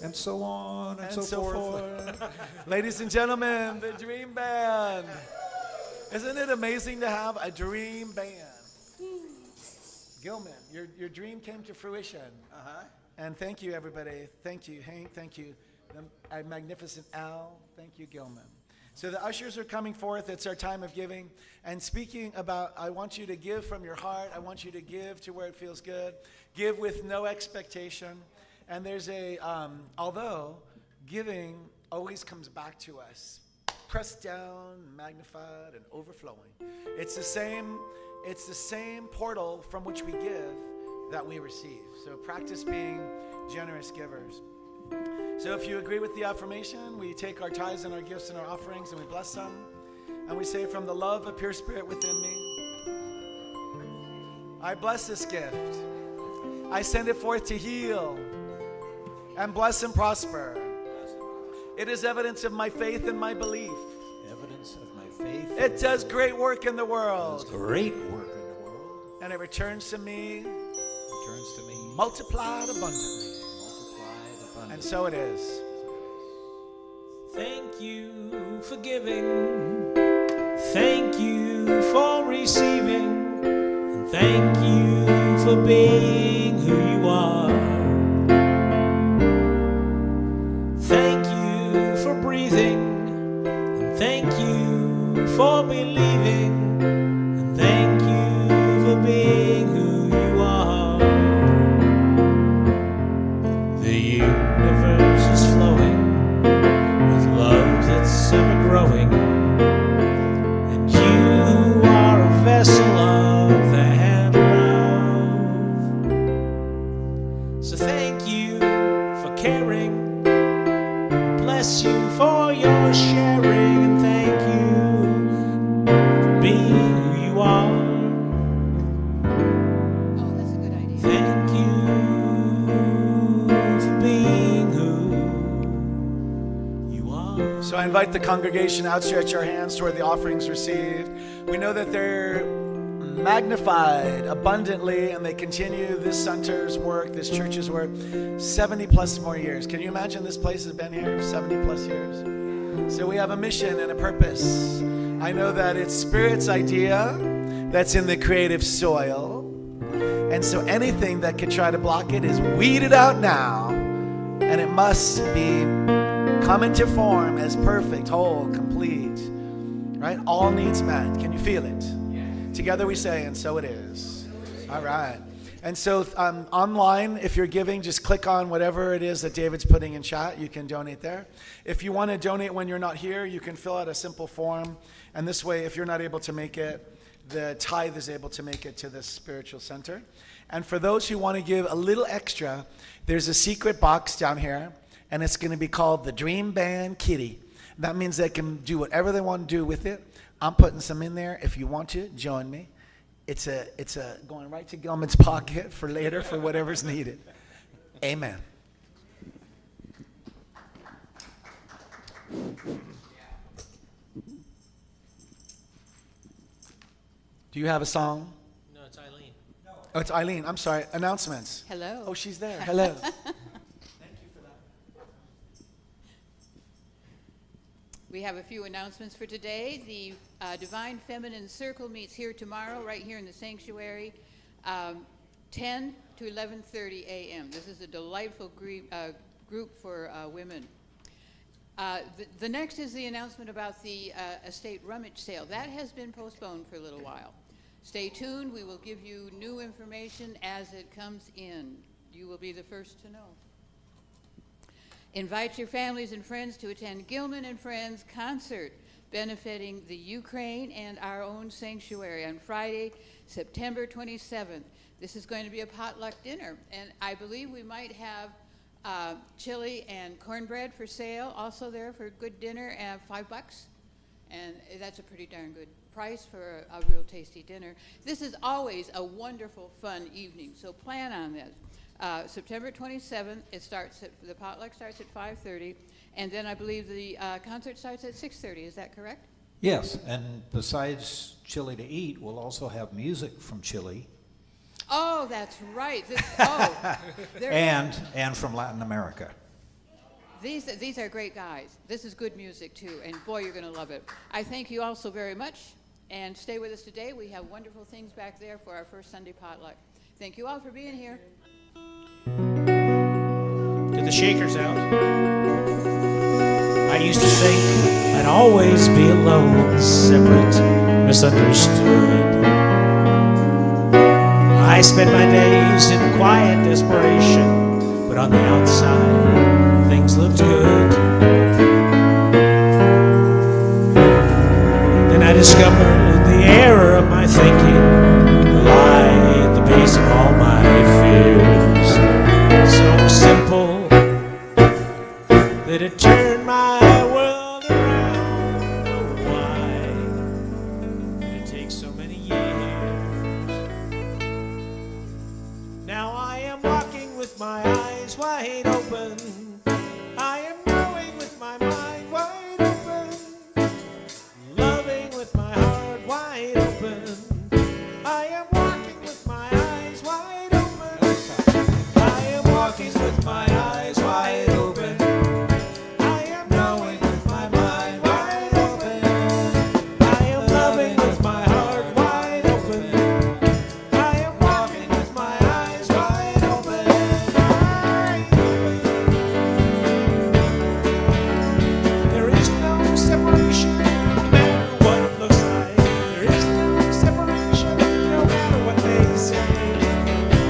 And so on and, so forth. Ladies and gentlemen, the Dream Band. Isn't it amazing to have a dream band? Gilman, your dream came to fruition. And thank you, everybody. Thank you, Hank. Thank you, the magnificent Al. Thank you, Gilman. So the ushers are coming forth. It's our time of giving. And speaking about, I want you to give from your heart. I want you to give to where it feels good. Give with no expectation. And there's a, although giving always comes back to us, pressed down, magnified, and overflowing. It's the same portal from which we give that we receive. So practice being generous givers. So if you agree with the affirmation, we take our tithes and our gifts and our offerings and we bless them. And we say, from the love of pure spirit within me, I bless this gift. I send it forth to heal and bless and prosper. It is evidence of my faith and my belief. Evidence of my faith. It does great work in the Does world. great work in the world. And it returns to me Returns to me multiplied abundantly. multiplied abundantly. And so it is. Thank you for giving. Thank you for receiving. And thank you for being who you are. Thank you for breathing. And thank you for believing. And thank you for being who you are. The universe is flowing with love that's ever growing, and you are a vessel of that love. So thank you for caring, bless you for your sharing, and thank you for being who you are. Oh, that's a good idea. Thank you for being who you are. So I invite the congregation, outstretch our hands toward the offerings received. We know that there magnified abundantly, and they continue this center's work, this church's work, 70 plus more years. Can you imagine this place has been here 70 plus years? So we have a mission and a purpose. I know that it's Spirit's idea that's in the creative soil. And so anything that could try to block it is weeded out now, and it must be come into form as perfect, whole, complete, right? All needs met. Can you feel it? Together we say, and so it is. All right. And so online, if you're giving, just click on whatever it is that David's putting in chat. You can donate there. If you want to donate when you're not here, you can fill out a simple form. And this way, if you're not able to make it, the tithe is able to make it to the spiritual center. And for those who want to give a little extra, there's a secret box down here, and it's going to be called the Dream Band Kitty. That means they can do whatever they want to do with it. I'm putting some in there. If you want to, join me. It's a going right to Gilman's pocket for later for whatever's needed. Amen. Do you have a song? No, it's Eileen. Oh, it's Eileen. I'm sorry. Announcements. Hello. Oh, she's there. Hello. Thank you for that. We have a few announcements for today. The Divine Feminine Circle meets here tomorrow, right here in the sanctuary, 10 to 11:30 a.m. This is a delightful group for women. The next is the announcement about the estate rummage sale. That has been postponed for a little while. Stay tuned. We will give you new information as it comes in. You will be the first to know. Invite your families and friends to attend Gilman and Friends concert benefiting the Ukraine and our own sanctuary on Friday, September 27th. This is going to be a potluck dinner, and I believe we might have chili and cornbread for sale also there for a good dinner at $5, and that's a pretty darn good price for a real tasty dinner. This is always a wonderful, fun evening, so plan on this. September 27th, the potluck starts at 5:30, and then I believe the concert starts at 6:30. Is that correct? Yes, and besides Chile to eat, we'll also have music from Chile Oh, that's right. and from Latin America. These are great guys. This is good music too, and boy, you're going to love it. I thank you all so very much, and stay with us today. We have wonderful things back there for our first Sunday potluck. Thank you all for being here. To the shakers out. I used to think I'd always be alone, separate, misunderstood. I spent my days in quiet desperation, but on the outside, things looked good. Then I discovered the error of my thinking, the lie at the base of all my fears. So simple that it turned my world around. Oh, why did it take so many years? Now I am walking with my eyes wide open. I am knowing with my mind wide open. Loving with my heart wide open. I am walking with my eyes wide open. I am walking with my eyes wide open. I am knowing with my mind wide open. I am loving with my heart wide open. I am walking with my eyes wide open. There is no separation, no matter what it looks like. There is no separation, no matter what they say.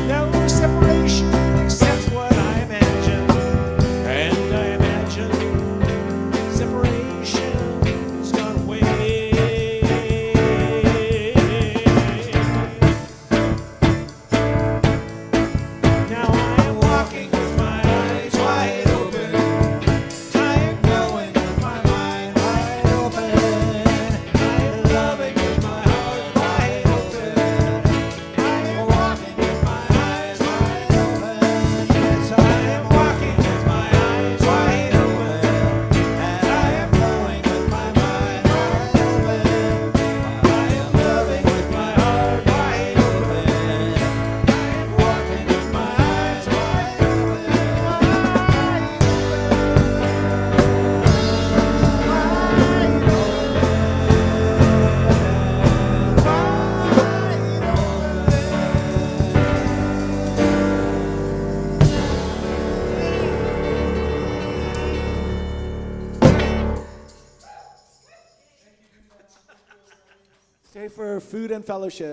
No separation except what I imagine. Stay for food and fellowship.